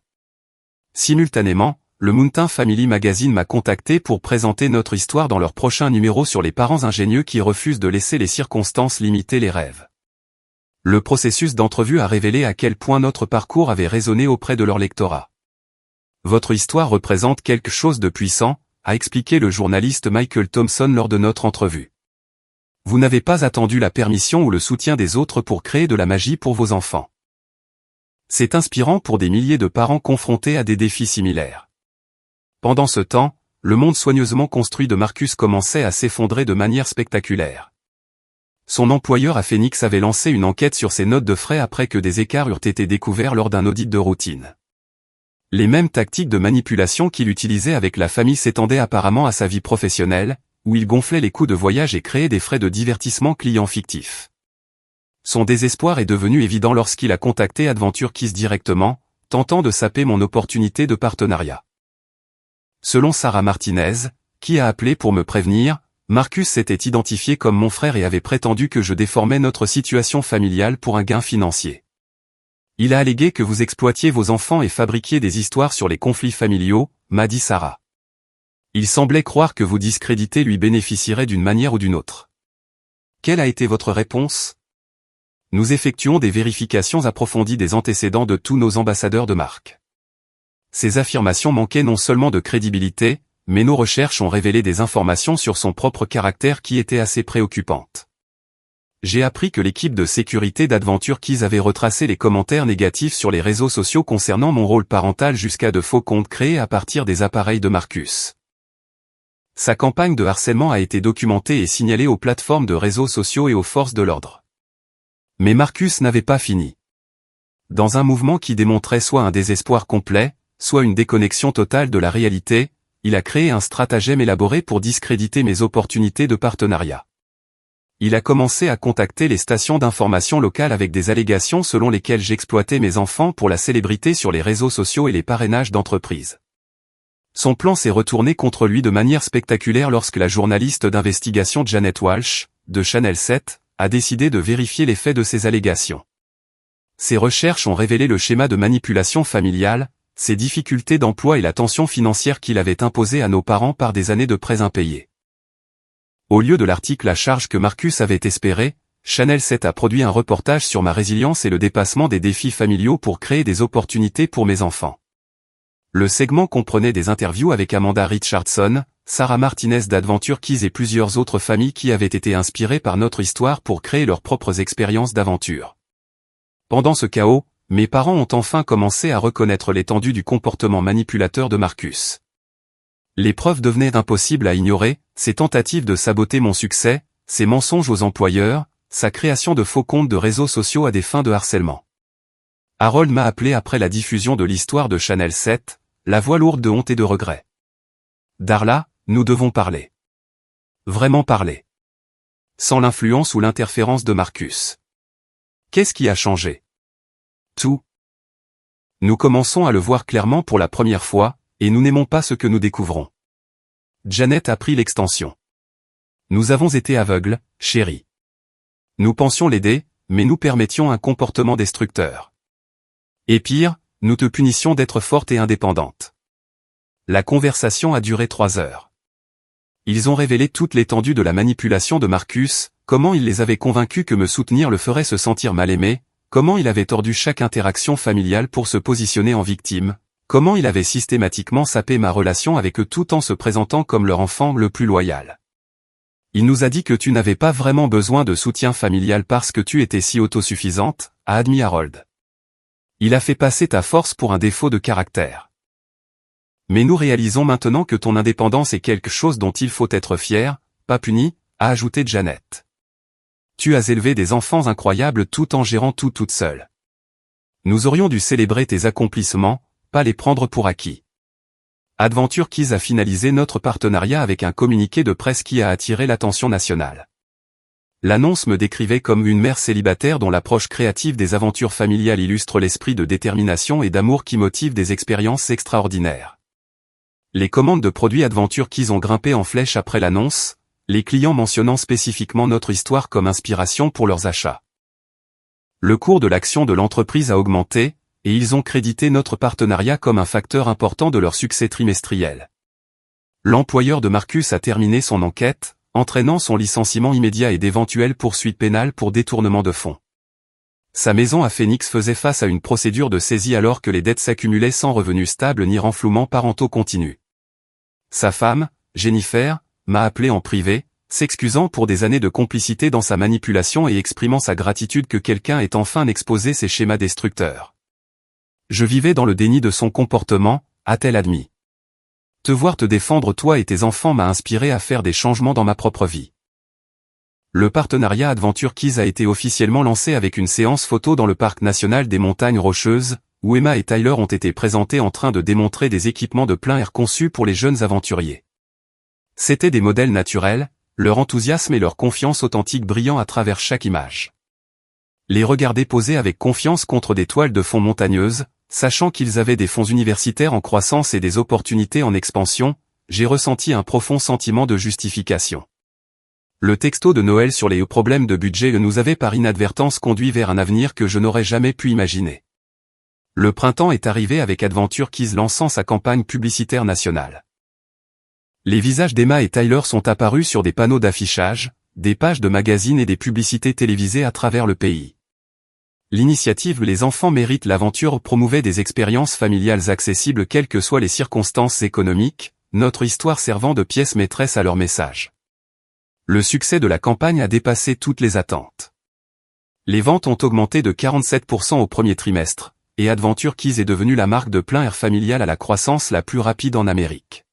Speaker 1: Simultanément, le Mountain Family Magazine m'a contacté pour présenter notre histoire dans leur prochain numéro sur les parents ingénieux qui refusent de laisser les circonstances limiter les rêves. Le processus d'entrevue a révélé à quel point notre parcours avait résonné auprès de leur lectorat. Votre histoire représente quelque chose de puissant, a expliqué le journaliste Michael Thompson lors de notre entrevue. Vous n'avez pas attendu la permission ou le soutien des autres pour créer de la magie pour vos enfants. C'est inspirant pour des milliers de parents confrontés à des défis similaires. Pendant ce temps, le monde soigneusement construit de Marcus commençait à s'effondrer de manière spectaculaire. Son employeur à Phoenix avait lancé une enquête sur ses notes de frais après que des écarts eurent été découverts lors d'un audit de routine. Les mêmes tactiques de manipulation qu'il utilisait avec la famille s'étendaient apparemment à sa vie professionnelle, où il gonflait les coûts de voyage et créait des frais de divertissement clients fictifs. Son désespoir est devenu évident lorsqu'il a contacté Adventure Keys directement, tentant de saper mon opportunité de partenariat. Selon Sarah Martinez, qui a appelé pour me prévenir. Marcus s'était identifié comme mon frère et avait prétendu que je déformais notre situation familiale pour un gain financier. Il a allégué que vous exploitiez vos enfants et fabriquiez des histoires sur les conflits familiaux, m'a dit Sarah. Il semblait croire que vos discrédités lui bénéficieraient d'une manière ou d'une autre. Quelle a été votre réponse? Nous effectuons des vérifications approfondies des antécédents de tous nos ambassadeurs de marque. Ces affirmations manquaient non seulement de crédibilité, mais nos recherches ont révélé des informations sur son propre caractère qui étaient assez préoccupantes. J'ai appris que l'équipe de sécurité d'Adventure Keys avait retracé les commentaires négatifs sur les réseaux sociaux concernant mon rôle parental jusqu'à de faux comptes créés à partir des appareils de Marcus. Sa campagne de harcèlement a été documentée et signalée aux plateformes de réseaux sociaux et aux forces de l'ordre. Mais Marcus n'avait pas fini. Dans un mouvement qui démontrait soit un désespoir complet, soit une déconnexion totale de la réalité, il a créé un stratagème élaboré pour discréditer mes opportunités de partenariat. Il a commencé à contacter les stations d'information locales avec des allégations selon lesquelles j'exploitais mes enfants pour la célébrité sur les réseaux sociaux et les parrainages d'entreprises. Son plan s'est retourné contre lui de manière spectaculaire lorsque la journaliste d'investigation Janet Walsh, de Channel 7, a décidé de vérifier les faits de ces allégations. Ces recherches ont révélé le schéma de manipulation familiale, ses difficultés d'emploi et la tension financière qu'il avait imposée à nos parents par des années de prêts impayés. Au lieu de l'article à charge que Marcus avait espéré, Channel 7 a produit un reportage sur ma résilience et le dépassement des défis familiaux pour créer des opportunités pour mes enfants. Le segment comprenait des interviews avec Amanda Richardson, Sarah Martinez d'Adventure Keys et plusieurs autres familles qui avaient été inspirées par notre histoire pour créer leurs propres expériences d'aventure. Pendant ce chaos, mes parents ont enfin commencé à reconnaître l'étendue du comportement manipulateur de Marcus. Les preuves devenaient impossibles à ignorer, ses tentatives de saboter mon succès, ses mensonges aux employeurs, sa création de faux comptes de réseaux sociaux à des fins de harcèlement. Harold m'a appelé après la diffusion de l'histoire de Channel 7, la voix lourde de honte et de regret. Darla, nous devons parler. Vraiment parler. Sans l'influence ou l'interférence de Marcus. Qu'est-ce qui a changé? Tout. Nous commençons à le voir clairement pour la première fois, et nous n'aimons pas ce que nous découvrons. Janet a pris l'extension. Nous avons été aveugles, chérie. Nous pensions l'aider, mais nous permettions un comportement destructeur. Et pire, nous te punissions d'être forte et indépendante. La conversation a duré 3 heures. Ils ont révélé toute l'étendue de la manipulation de Marcus, comment il les avait convaincus que me soutenir le ferait se sentir mal aimé, comment il avait tordu chaque interaction familiale pour se positionner en victime, comment il avait systématiquement sapé ma relation avec eux tout en se présentant comme leur enfant le plus loyal. Il nous a dit que tu n'avais pas vraiment besoin de soutien familial parce que tu étais si autosuffisante, a admis Harold. Il a fait passer ta force pour un défaut de caractère. Mais nous réalisons maintenant que ton indépendance est quelque chose dont il faut être fier, pas puni, a ajouté Janet. Tu as élevé des enfants incroyables tout en gérant tout toute seule. Nous aurions dû célébrer tes accomplissements, pas les prendre pour acquis. Adventure Keys a finalisé notre partenariat avec un communiqué de presse qui a attiré l'attention nationale. L'annonce me décrivait comme une mère célibataire dont l'approche créative des aventures familiales illustre l'esprit de détermination et d'amour qui motive des expériences extraordinaires. Les commandes de produits Adventure Keys ont grimpé en flèche après l'annonce, les clients mentionnant spécifiquement notre histoire comme inspiration pour leurs achats. Le cours de l'action de l'entreprise a augmenté, et ils ont crédité notre partenariat comme un facteur important de leur succès trimestriel. L'employeur de Marcus a terminé son enquête, entraînant son licenciement immédiat et d'éventuelles poursuites pénales pour détournement de fonds. Sa maison à Phoenix faisait face à une procédure de saisie alors que les dettes s'accumulaient sans revenus stables ni renflouements parentaux continus. Sa femme, Jennifer, m'a appelé en privé, s'excusant pour des années de complicité dans sa manipulation et exprimant sa gratitude que quelqu'un ait enfin exposé ses schémas destructeurs. Je vivais dans le déni de son comportement, a-t-elle admis. Te voir te défendre toi et tes enfants m'a inspiré à faire des changements dans ma propre vie. Le partenariat Adventure Keys a été officiellement lancé avec une séance photo dans le parc national des Montagnes Rocheuses, où Emma et Tyler ont été présentés en train de démontrer des équipements de plein air conçus pour les jeunes aventuriers. C'étaient des modèles naturels, leur enthousiasme et leur confiance authentique brillant à travers chaque image. Les regarder poser avec confiance contre des toiles de fond montagneuses, sachant qu'ils avaient des fonds universitaires en croissance et des opportunités en expansion, j'ai ressenti un profond sentiment de justification. Le texto de Noël sur les problèmes de budget nous avait par inadvertance conduit vers un avenir que je n'aurais jamais pu imaginer. Le printemps est arrivé avec Adventure Kids lançant sa campagne publicitaire nationale. Les visages d'Emma et Tyler sont apparus sur des panneaux d'affichage, des pages de magazines et des publicités télévisées à travers le pays. L'initiative Les enfants méritent l'aventure promouvait des expériences familiales accessibles quelles que soient les circonstances économiques, notre histoire servant de pièce maîtresse à leur message. Le succès de la campagne a dépassé toutes les attentes. Les ventes ont augmenté de 47% au premier trimestre, et Adventure Kids est devenue la marque de plein air familial à la croissance la plus rapide en Amérique.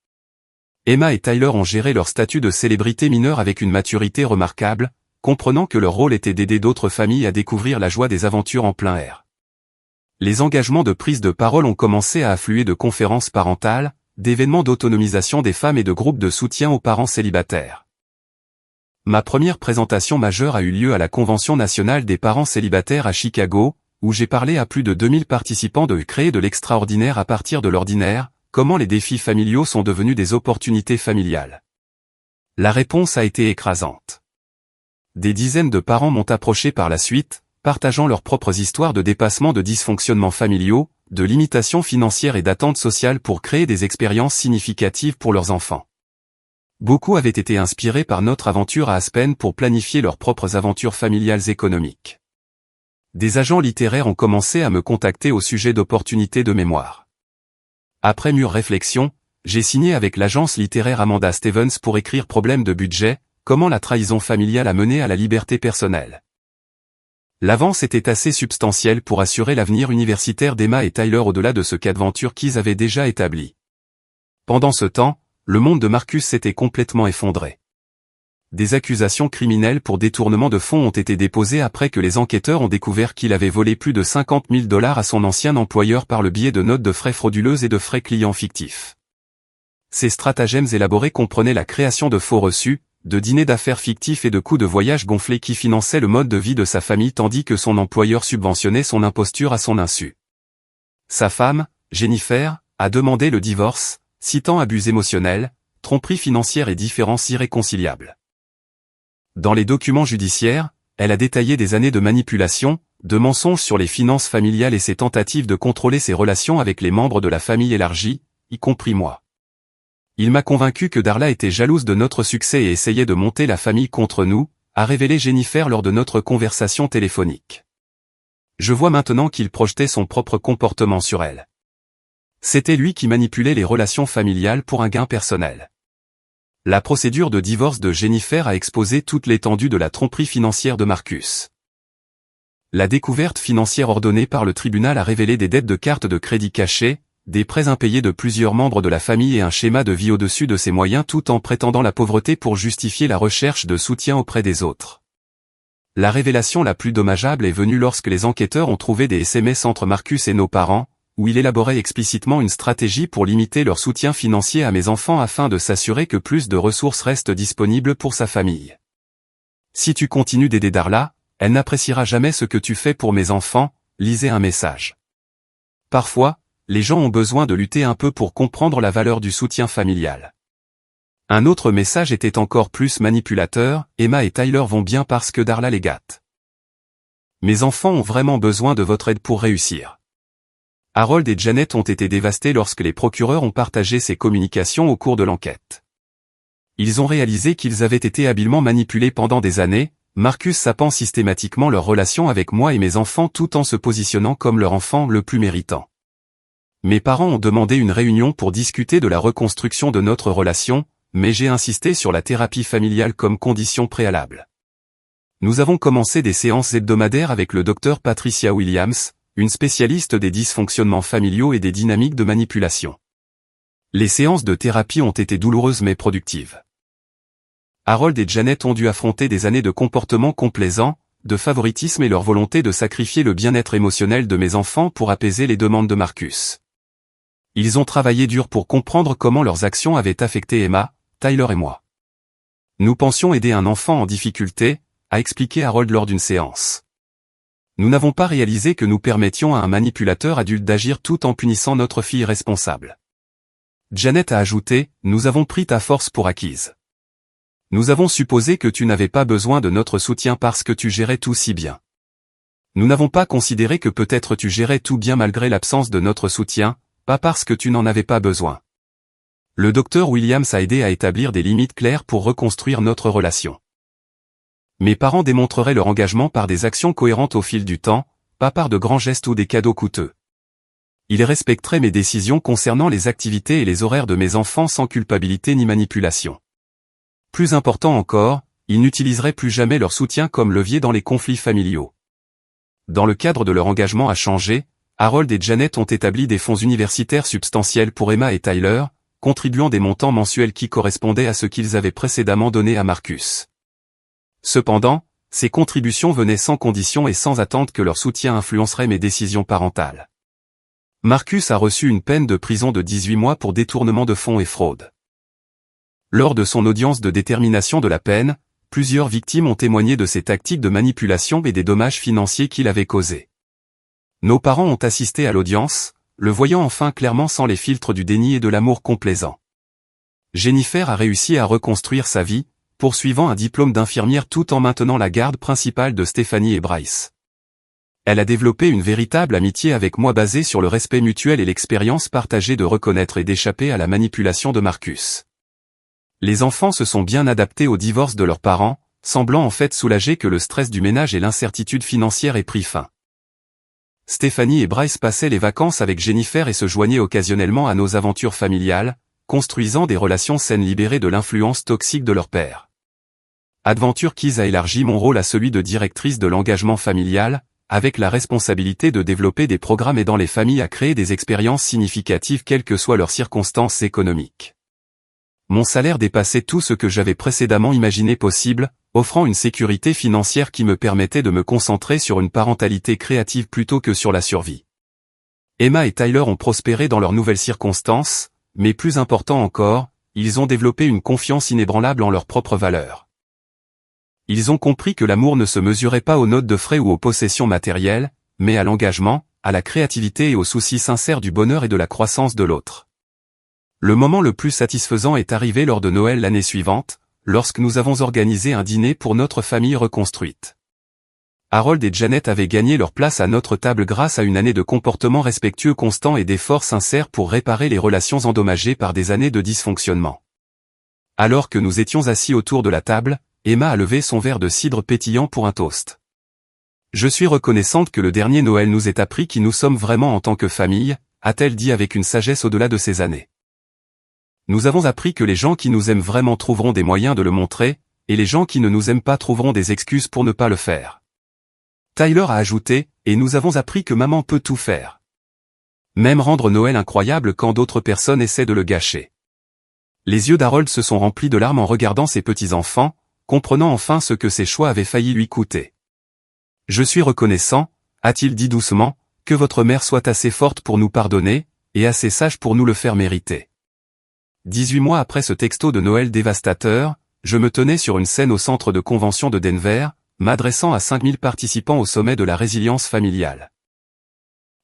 Speaker 1: Emma et Tyler ont géré leur statut de célébrité mineure avec une maturité remarquable, comprenant que leur rôle était d'aider d'autres familles à découvrir la joie des aventures en plein air. Les engagements de prise de parole ont commencé à affluer de conférences parentales, d'événements d'autonomisation des femmes et de groupes de soutien aux parents célibataires. Ma première présentation majeure a eu lieu à la Convention nationale des parents célibataires à Chicago, où j'ai parlé à plus de 2000 participants de créer de l'extraordinaire à partir de l'ordinaire, comment les défis familiaux sont devenus des opportunités familiales. La réponse a été écrasante. Des dizaines de parents m'ont approché par la suite, partageant leurs propres histoires de dépassement de dysfonctionnements familiaux, de limitations financières et d'attentes sociales pour créer des expériences significatives pour leurs enfants. Beaucoup avaient été inspirés par notre aventure à Aspen pour planifier leurs propres aventures familiales économiques. Des agents littéraires ont commencé à me contacter au sujet d'opportunités de mémoire. Après mûre réflexion, j'ai signé avec l'agence littéraire Amanda Stevens pour écrire Problème de budget, comment la trahison familiale a mené à la liberté personnelle. L'avance était assez substantielle pour assurer l'avenir universitaire d'Emma et Tyler au-delà de ce qu'Adventure Kids avait déjà établi. Pendant ce temps, le monde de Marcus s'était complètement effondré. Des accusations criminelles pour détournement de fonds ont été déposées après que les enquêteurs ont découvert qu'il avait volé plus de 50 000 $ à son ancien employeur par le biais de notes de frais frauduleuses et de frais clients fictifs. Ces stratagèmes élaborés comprenaient la création de faux reçus, de dîners d'affaires fictifs et de coûts de voyage gonflés qui finançaient le mode de vie de sa famille tandis que son employeur subventionnait son imposture à son insu. Sa femme, Jennifer, a demandé le divorce, citant abus émotionnels, tromperie financière et différences irréconciliables. Dans les documents judiciaires, elle a détaillé des années de manipulation, de mensonges sur les finances familiales et ses tentatives de contrôler ses relations avec les membres de la famille élargie, y compris moi. Il m'a convaincu que Darla était jalouse de notre succès et essayait de monter la famille contre nous, a révélé Jennifer lors de notre conversation téléphonique. Je vois maintenant qu'il projetait son propre comportement sur elle. C'était lui qui manipulait les relations familiales pour un gain personnel. La procédure de divorce de Jennifer a exposé toute l'étendue de la tromperie financière de Marcus. La découverte financière ordonnée par le tribunal a révélé des dettes de cartes de crédit cachées, des prêts impayés de plusieurs membres de la famille et un schéma de vie au-dessus de ses moyens tout en prétendant la pauvreté pour justifier la recherche de soutien auprès des autres. La révélation la plus dommageable est venue lorsque les enquêteurs ont trouvé des SMS entre Marcus et nos parents, où il élaborait explicitement une stratégie pour limiter leur soutien financier à mes enfants afin de s'assurer que plus de ressources restent disponibles pour sa famille. Si tu continues d'aider Darla, elle n'appréciera jamais ce que tu fais pour mes enfants, lisez un message. Parfois, les gens ont besoin de lutter un peu pour comprendre la valeur du soutien familial. Un autre message était encore plus manipulateur, Emma et Tyler vont bien parce que Darla les gâte. Mes enfants ont vraiment besoin de votre aide pour réussir. Harold et Janet ont été dévastés lorsque les procureurs ont partagé ces communications au cours de l'enquête. Ils ont réalisé qu'ils avaient été habilement manipulés pendant des années, Marcus sapant systématiquement leur relation avec moi et mes enfants tout en se positionnant comme leur enfant le plus méritant. Mes parents ont demandé une réunion pour discuter de la reconstruction de notre relation, mais j'ai insisté sur la thérapie familiale comme condition préalable. Nous avons commencé des séances hebdomadaires avec le docteur Patricia Williams, une spécialiste des dysfonctionnements familiaux et des dynamiques de manipulation. Les séances de thérapie ont été douloureuses mais productives. Harold et Janet ont dû affronter des années de comportements complaisants, de favoritisme et leur volonté de sacrifier le bien-être émotionnel de mes enfants pour apaiser les demandes de Marcus. Ils ont travaillé dur pour comprendre comment leurs actions avaient affecté Emma, Tyler et moi. Nous pensions aider un enfant en difficulté, a expliqué Harold lors d'une séance. Nous n'avons pas réalisé que nous permettions à un manipulateur adulte d'agir tout en punissant notre fille responsable. Janet a ajouté, nous avons pris ta force pour acquise. Nous avons supposé que tu n'avais pas besoin de notre soutien parce que tu gérais tout si bien. Nous n'avons pas considéré que peut-être tu gérais tout bien malgré l'absence de notre soutien, pas parce que tu n'en avais pas besoin. Le docteur Williams a aidé à établir des limites claires pour reconstruire notre relation. Mes parents démontreraient leur engagement par des actions cohérentes au fil du temps, pas par de grands gestes ou des cadeaux coûteux. Ils respecteraient mes décisions concernant les activités et les horaires de mes enfants sans culpabilité ni manipulation. Plus important encore, ils n'utiliseraient plus jamais leur soutien comme levier dans les conflits familiaux. Dans le cadre de leur engagement à changer, Harold et Janet ont établi des fonds universitaires substantiels pour Emma et Tyler, contribuant des montants mensuels qui correspondaient à ce qu'ils avaient précédemment donné à Marcus. Cependant, ces contributions venaient sans condition et sans attente que leur soutien influencerait mes décisions parentales. Marcus a reçu une peine de prison de 18 mois pour détournement de fonds et fraude. Lors de son audience de détermination de la peine, plusieurs victimes ont témoigné de ces tactiques de manipulation et des dommages financiers qu'il avait causés. Nos parents ont assisté à l'audience, le voyant enfin clairement sans les filtres du déni et de l'amour complaisant. Jennifer a réussi à reconstruire sa vie, poursuivant un diplôme d'infirmière tout en maintenant la garde principale de Stephanie et Bryce. Elle a développé une véritable amitié avec moi basée sur le respect mutuel et l'expérience partagée de reconnaître et d'échapper à la manipulation de Marcus. Les enfants se sont bien adaptés au divorce de leurs parents, semblant en fait soulagés que le stress du ménage et l'incertitude financière aient pris fin. Stephanie et Bryce passaient les vacances avec Jennifer et se joignaient occasionnellement à nos aventures familiales, construisant des relations saines libérées de l'influence toxique de leur père. Adventure Keys a élargi mon rôle à celui de directrice de l'engagement familial, avec la responsabilité de développer des programmes aidant les familles à créer des expériences significatives quelles que soient leurs circonstances économiques. Mon salaire dépassait tout ce que j'avais précédemment imaginé possible, offrant une sécurité financière qui me permettait de me concentrer sur une parentalité créative plutôt que sur la survie. Emma et Tyler ont prospéré dans leurs nouvelles circonstances, mais plus important encore, ils ont développé une confiance inébranlable en leurs propres valeurs. Ils ont compris que l'amour ne se mesurait pas aux notes de frais ou aux possessions matérielles, mais à l'engagement, à la créativité et au souci sincère du bonheur et de la croissance de l'autre. Le moment le plus satisfaisant est arrivé lors de Noël l'année suivante, lorsque nous avons organisé un dîner pour notre famille reconstruite. Harold et Janet avaient gagné leur place à notre table grâce à une année de comportement respectueux constant et d'efforts sincères pour réparer les relations endommagées par des années de dysfonctionnement. Alors que nous étions assis autour de la table, Emma a levé son verre de cidre pétillant pour un toast. Je suis reconnaissante que le dernier Noël nous ait appris qui nous sommes vraiment en tant que famille, a-t-elle dit avec une sagesse au-delà de ces années. Nous avons appris que les gens qui nous aiment vraiment trouveront des moyens de le montrer, et les gens qui ne nous aiment pas trouveront des excuses pour ne pas le faire. Tyler a ajouté, et nous avons appris que maman peut tout faire. Même rendre Noël incroyable quand d'autres personnes essaient de le gâcher. Les yeux d'Harold se sont remplis de larmes en regardant ses petits-enfants, comprenant enfin ce que ses choix avaient failli lui coûter. Je suis reconnaissant, a-t-il dit doucement, que votre mère soit assez forte pour nous pardonner, et assez sage pour nous le faire mériter. 18 mois après ce texto de Noël dévastateur, je me tenais sur une scène au centre de convention de Denver, m'adressant à 5000 participants au sommet de la résilience familiale.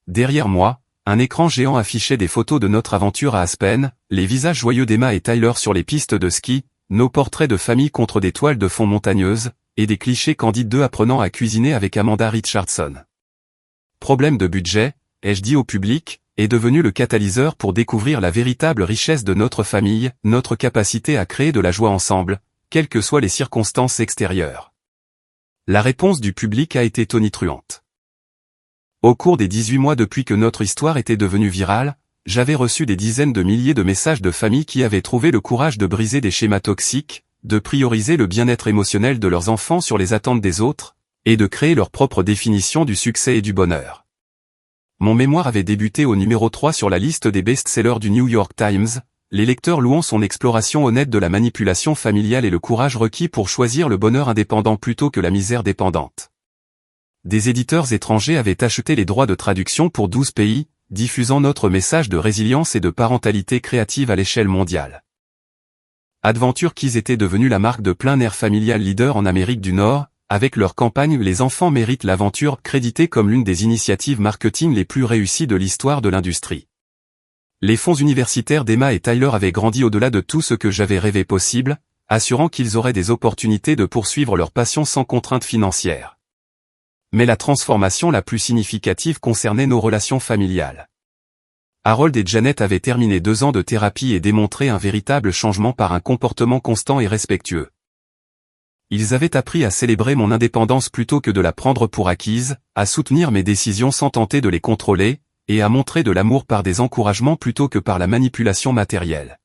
Speaker 1: Derrière moi, un écran géant affichait des photos de notre aventure à Aspen, les visages joyeux d'Emma et Tyler sur les pistes de ski, nos portraits de famille contre des toiles de fond montagneuses, et des clichés candides d'eux apprenant à cuisiner avec Amanda Richardson. Problème de budget, ai-je dit au public, est devenu le catalyseur pour découvrir la véritable richesse de notre famille, notre capacité à créer de la joie ensemble, quelles que soient les circonstances extérieures. La réponse du public a été tonitruante. Au cours des 18 mois depuis que notre histoire était devenue virale, j'avais reçu des dizaines de milliers de messages de familles qui avaient trouvé le courage de briser des schémas toxiques, de prioriser le bien-être émotionnel de leurs enfants sur les attentes des autres, et de créer leur propre définition du succès et du bonheur. Mon mémoire avait débuté au numéro 3 sur la liste des best-sellers du New York Times, les lecteurs louant son exploration honnête de la manipulation familiale et le courage requis pour choisir le bonheur indépendant plutôt que la misère dépendante. Des éditeurs étrangers avaient acheté les droits de traduction pour 12 pays, diffusant notre message de résilience et de parentalité créative à l'échelle mondiale. Adventure Keys était devenue la marque de plein air familial leader en Amérique du Nord, avec leur campagne Les enfants méritent l'aventure créditée comme l'une des initiatives marketing les plus réussies de l'histoire de l'industrie. Les fonds universitaires d'Emma et Tyler avaient grandi au-delà de tout ce que j'avais rêvé possible, assurant qu'ils auraient des opportunités de poursuivre leur passion sans contrainte financière. Mais la transformation la plus significative concernait nos relations familiales. Harold et Janet avaient terminé 2 ans de thérapie et démontré un véritable changement par un comportement constant et respectueux. Ils avaient appris à célébrer mon indépendance plutôt que de la prendre pour acquise, à soutenir mes décisions sans tenter de les contrôler, et à montrer de l'amour par des encouragements plutôt que par la manipulation matérielle.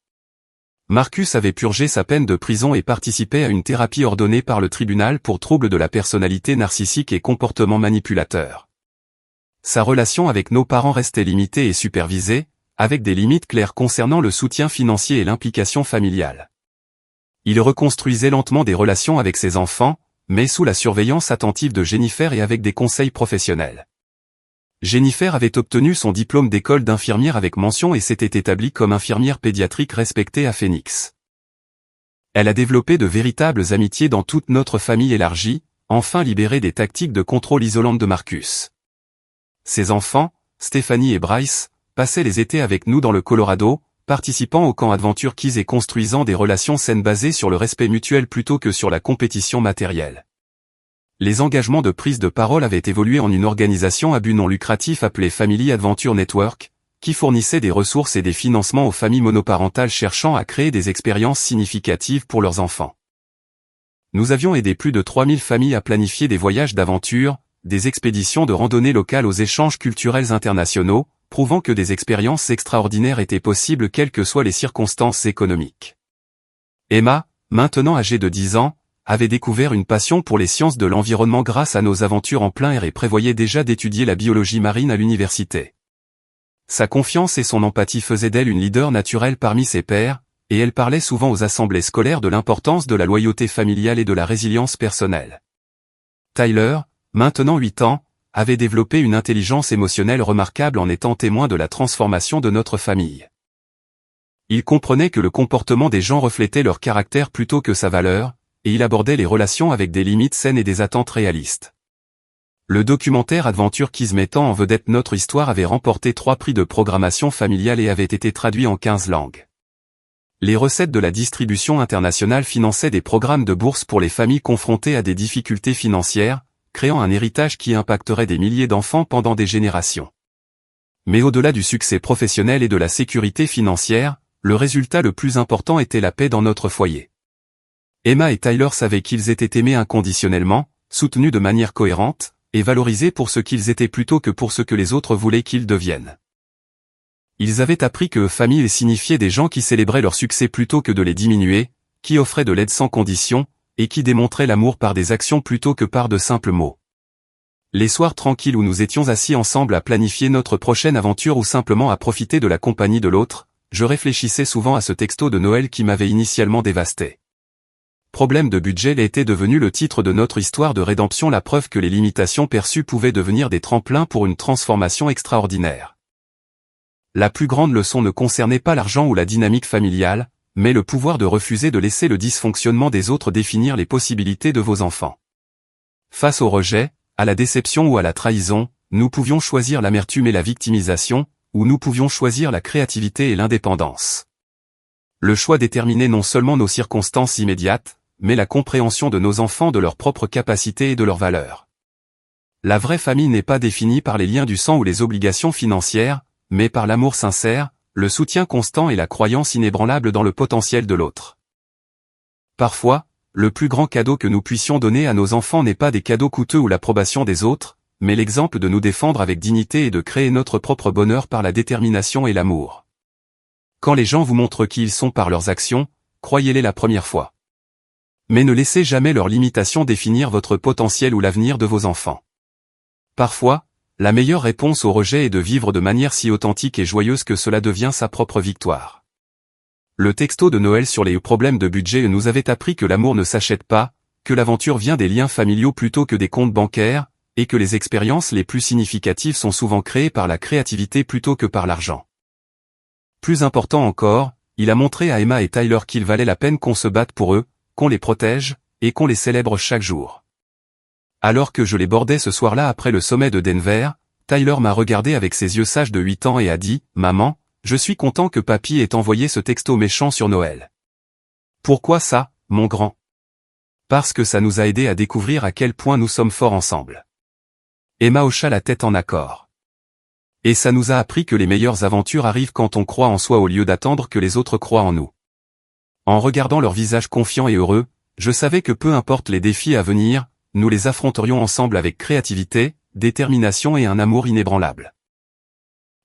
Speaker 1: Marcus avait purgé sa peine de prison et participait à une thérapie ordonnée par le tribunal pour troubles de la personnalité narcissique et comportement manipulateur. Sa relation avec nos parents restait limitée et supervisée, avec des limites claires concernant le soutien financier et l'implication familiale. Il reconstruisait lentement des relations avec ses enfants, mais sous la surveillance attentive de Jennifer et avec des conseils professionnels. Jennifer avait obtenu son diplôme d'école d'infirmière avec mention et s'était établie comme infirmière pédiatrique respectée à Phoenix. Elle a développé de véritables amitiés dans toute notre famille élargie, enfin libérée des tactiques de contrôle isolantes de Marcus. Ses enfants, Stephanie et Bryce, passaient les étés avec nous dans le Colorado, participant au camp Adventure Keys et construisant des relations saines basées sur le respect mutuel plutôt que sur la compétition matérielle. Les engagements de prise de parole avaient évolué en une organisation à but non lucratif appelée Family Adventure Network, qui fournissait des ressources et des financements aux familles monoparentales cherchant à créer des expériences significatives pour leurs enfants. Nous avions aidé plus de 3000 familles à planifier des voyages d'aventure, des expéditions de randonnée locales aux échanges culturels internationaux, prouvant que des expériences extraordinaires étaient possibles quelles que soient les circonstances économiques. Emma, maintenant âgée de 10 ans, avait découvert une passion pour les sciences de l'environnement grâce à nos aventures en plein air et prévoyait déjà d'étudier la biologie marine à l'université. Sa confiance et son empathie faisaient d'elle une leader naturelle parmi ses pairs, et elle parlait souvent aux assemblées scolaires de l'importance de la loyauté familiale et de la résilience personnelle. Tyler, maintenant 8 ans, avait développé une intelligence émotionnelle remarquable en étant témoin de la transformation de notre famille. Il comprenait que le comportement des gens reflétait leur caractère plutôt que sa valeur, et il abordait les relations avec des limites saines et des attentes réalistes. Le documentaire Adventure Keys mettant en vedette notre histoire avait remporté 3 prix de programmation familiale et avait été traduit en 15 langues. Les recettes de la distribution internationale finançaient des programmes de bourse pour les familles confrontées à des difficultés financières, créant un héritage qui impacterait des milliers d'enfants pendant des générations. Mais au-delà du succès professionnel et de la sécurité financière, le résultat le plus important était la paix dans notre foyer. Emma et Tyler savaient qu'ils étaient aimés inconditionnellement, soutenus de manière cohérente, et valorisés pour ce qu'ils étaient plutôt que pour ce que les autres voulaient qu'ils deviennent. Ils avaient appris que famille signifiait des gens qui célébraient leur succès plutôt que de les diminuer, qui offraient de l'aide sans condition, et qui démontraient l'amour par des actions plutôt que par de simples mots. Les soirs tranquilles où nous étions assis ensemble à planifier notre prochaine aventure ou simplement à profiter de la compagnie de l'autre, je réfléchissais souvent à ce texto de Noël qui m'avait initialement dévasté. Problème de budget était devenu le titre de notre histoire de rédemption, la preuve que les limitations perçues pouvaient devenir des tremplins pour une transformation extraordinaire. La plus grande leçon ne concernait pas l'argent ou la dynamique familiale, mais le pouvoir de refuser de laisser le dysfonctionnement des autres définir les possibilités de vos enfants. Face au rejet, à la déception ou à la trahison, nous pouvions choisir l'amertume et la victimisation, ou nous pouvions choisir la créativité et l'indépendance. Le choix déterminait non seulement nos circonstances immédiates, mais la compréhension de nos enfants de leurs propres capacités et de leurs valeurs. La vraie famille n'est pas définie par les liens du sang ou les obligations financières, mais par l'amour sincère, le soutien constant et la croyance inébranlable dans le potentiel de l'autre. Parfois, le plus grand cadeau que nous puissions donner à nos enfants n'est pas des cadeaux coûteux ou l'approbation des autres, mais l'exemple de nous défendre avec dignité et de créer notre propre bonheur par la détermination et l'amour. Quand les gens vous montrent qui ils sont par leurs actions, croyez-les la première fois. Mais ne laissez jamais leurs limitations définir votre potentiel ou l'avenir de vos enfants. Parfois, la meilleure réponse au rejet est de vivre de manière si authentique et joyeuse que cela devient sa propre victoire. Le texto de Noël sur les problèmes de budget nous avait appris que l'amour ne s'achète pas, que l'aventure vient des liens familiaux plutôt que des comptes bancaires, et que les expériences les plus significatives sont souvent créées par la créativité plutôt que par l'argent. Plus important encore, il a montré à Emma et Tyler qu'il valait la peine qu'on se batte pour eux, qu'on les protège, et qu'on les célèbre chaque jour. Alors que je les bordais ce soir-là après le sommet de Denver, Tyler m'a regardé avec ses yeux sages de 8 ans et a dit « Maman, Je suis content que papy ait envoyé ce texto méchant sur Noël. Pourquoi ça, mon grand? Parce que ça nous a aidé à découvrir à quel point nous sommes forts ensemble. Emma hocha la tête en accord. Et ça nous a appris que les meilleures aventures arrivent quand on croit en soi au lieu d'attendre que les autres croient en nous. En regardant leur visage confiant et heureux, je savais que peu importe les défis à venir, nous les affronterions ensemble avec créativité, détermination et un amour inébranlable.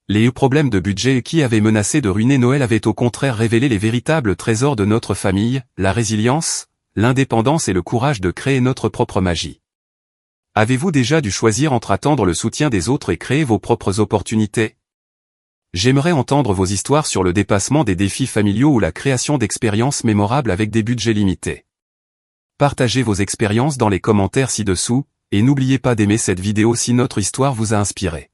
Speaker 1: Les problèmes de budget qui avaient menacé de ruiner Noël avaient au contraire révélé les véritables trésors de notre famille, la résilience, l'indépendance et le courage de créer notre propre magie. Avez-vous déjà dû choisir entre attendre le soutien des autres et créer vos propres opportunités? J'aimerais entendre vos histoires sur le dépassement des défis familiaux ou la création d'expériences mémorables avec des budgets limités. Partagez vos expériences dans les commentaires ci-dessous, et n'oubliez pas d'aimer cette vidéo si notre histoire vous a inspiré.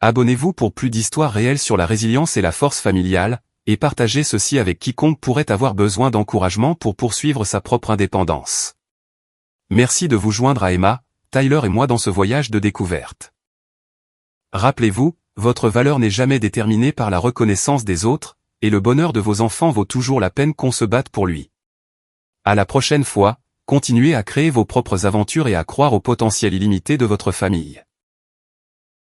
Speaker 1: Abonnez-vous pour plus d'histoires réelles sur la résilience et la force familiale, et partagez ceci avec quiconque pourrait avoir besoin d'encouragement pour poursuivre sa propre indépendance. Merci de vous joindre à Emma, Tyler et moi dans ce voyage de découverte. Rappelez-vous, votre valeur n'est jamais déterminée par la reconnaissance des autres, et le bonheur de vos enfants vaut toujours la peine qu'on se batte pour lui. À la prochaine fois, continuez à créer vos propres aventures et à croire au potentiel illimité de votre famille.